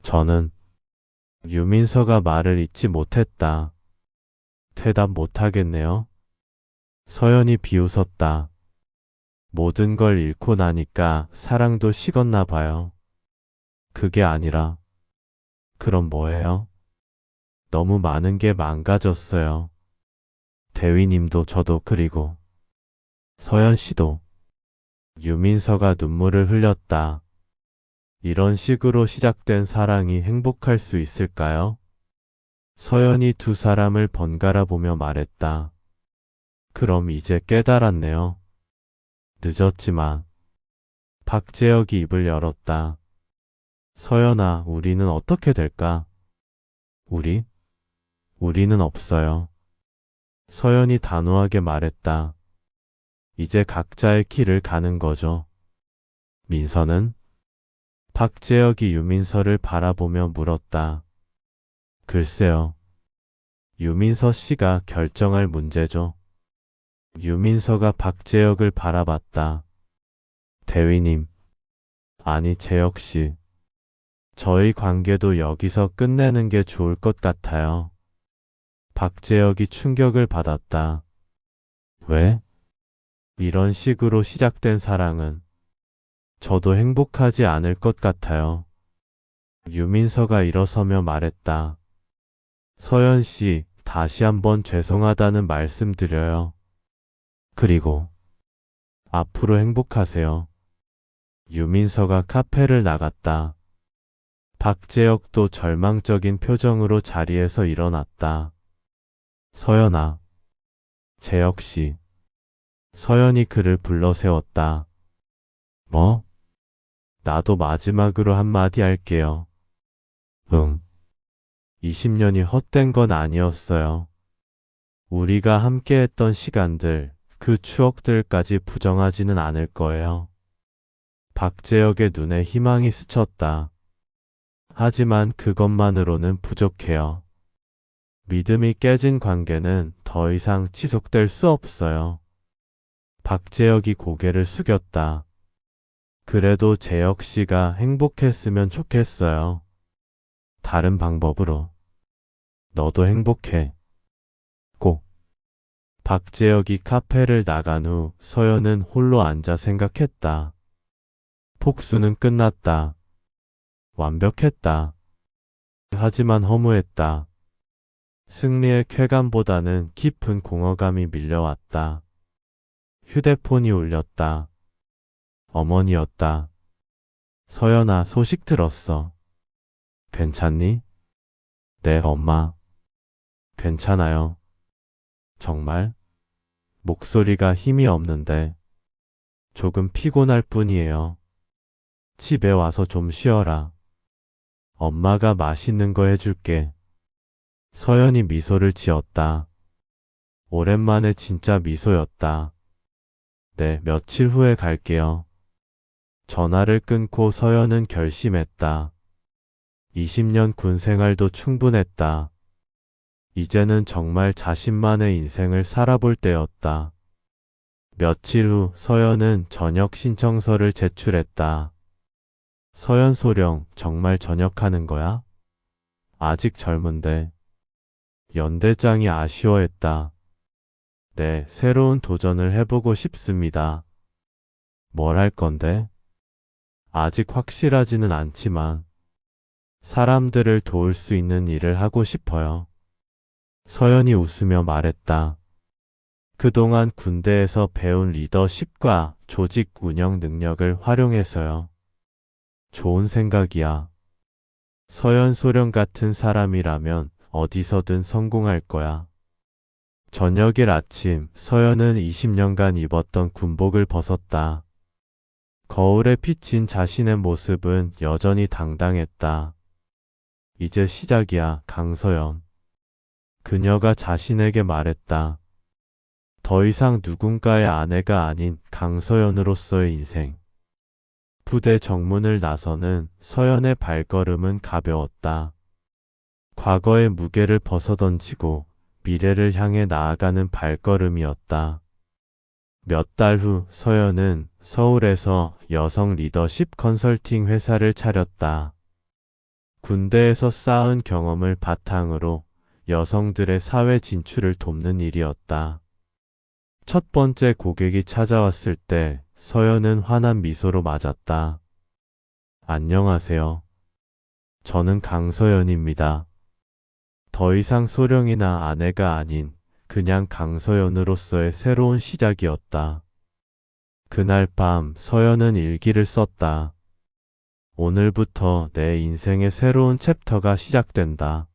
저는 유민서가 말을 잇지 못했다. 대답 못하겠네요. 서연이 비웃었다. 모든 걸 잃고 나니까 사랑도 식었나 봐요. 그게 아니라. 그럼 뭐예요? 너무 많은 게 망가졌어요. 대위님도 저도 그리고 서연 씨도. 유민서가 눈물을 흘렸다. 이런 식으로 시작된 사랑이 행복할 수 있을까요? 서연이 두 사람을 번갈아 보며 말했다. 그럼 이제 깨달았네요. 늦었지만. 박재혁이 입을 열었다. 서연아, 우리는 어떻게 될까? 우리는 없어요. 서연이 단호하게 말했다. 이제 각자의 길을 가는 거죠. 민서는? 박재혁이 유민서를 바라보며 물었다. 글쎄요. 유민서 씨가 결정할 문제죠. 유민서가 박재혁을 바라봤다. 대위님. 아니, 재혁 씨. 저희 관계도 여기서 끝내는 게 좋을 것 같아요. 박재혁이 충격을 받았다. 왜? 이런 식으로 시작된 사랑은 저도 행복하지 않을 것 같아요. 유민서가 일어서며 말했다. 서연 씨, 다시 한번 죄송하다는 말씀 드려요. 그리고 앞으로 행복하세요. 유민서가 카페를 나갔다. 박재혁도 절망적인 표정으로 자리에서 일어났다. 서연아. 재혁 씨. 서연이 그를 불러 세웠다. 뭐? 나도 마지막으로 한마디 할게요. 응. 20년이 헛된 건 아니었어요. 우리가 함께했던 시간들, 그 추억들까지 부정하지는 않을 거예요. 박재혁의 눈에 희망이 스쳤다. 하지만 그것만으로는 부족해요. 믿음이 깨진 관계는 더 이상 지속될 수 없어요. 박재혁이 고개를 숙였다. 그래도 재혁 씨가 행복했으면 좋겠어요. 다른 방법으로. 너도 행복해. 꼭. 박재혁이 카페를 나간 후 서연은 홀로 앉아 생각했다. 복수는 끝났다. 완벽했다. 하지만 허무했다. 승리의 쾌감보다는 깊은 공허감이 밀려왔다. 휴대폰이 울렸다. 어머니였다. 서연아, 소식 들었어. 괜찮니? 네, 엄마. 괜찮아요. 정말? 목소리가 힘이 없는데 조금 피곤할 뿐이에요. 집에 와서 좀 쉬어라. 엄마가 맛있는 거 해줄게. 서연이 미소를 지었다. 오랜만에 진짜 미소였다. 네, 며칠 후에 갈게요. 전화를 끊고 서연은 결심했다. 20년 군 생활도 충분했다. 이제는 정말 자신만의 인생을 살아볼 때였다. 며칠 후 서연은 전역 신청서를 제출했다. 서연 소령, 정말 전역하는 거야? 아직 젊은데. 연대장이 아쉬워했다. 네, 새로운 도전을 해보고 싶습니다. 뭘 할 건데? 아직 확실하지는 않지만 사람들을 도울 수 있는 일을 하고 싶어요. 서연이 웃으며 말했다. 그동안 군대에서 배운 리더십과 조직 운영 능력을 활용해서요. 좋은 생각이야. 서연 소령 같은 사람이라면 어디서든 성공할 거야. 저녁일 아침, 서연은 20년간 입었던 군복을 벗었다. 거울에 비친 자신의 모습은 여전히 당당했다. 이제 시작이야, 강서연. 그녀가 자신에게 말했다. 더 이상 누군가의 아내가 아닌 강서연으로서의 인생. 부대 정문을 나서는 서연의 발걸음은 가벼웠다. 과거의 무게를 벗어던지고 미래를 향해 나아가는 발걸음이었다. 몇 달 후 서연은 서울에서 여성 리더십 컨설팅 회사를 차렸다. 군대에서 쌓은 경험을 바탕으로 여성들의 사회 진출을 돕는 일이었다. 첫 번째 고객이 찾아왔을 때 서연은 환한 미소로 맞았다. 안녕하세요. 저는 강서연입니다. 더 이상 소령이나 아내가 아닌 그냥 강서연으로서의 새로운 시작이었다. 그날 밤 서연은 일기를 썼다. 오늘부터 내 인생의 새로운 챕터가 시작된다.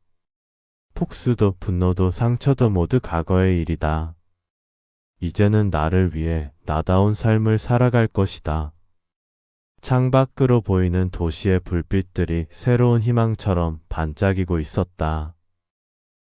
폭수도 분노도 상처도 모두 과거의 일이다. 이제는 나를 위해 나다운 삶을 살아갈 것이다. 창밖으로 보이는 도시의 불빛들이 새로운 희망처럼 반짝이고 있었다.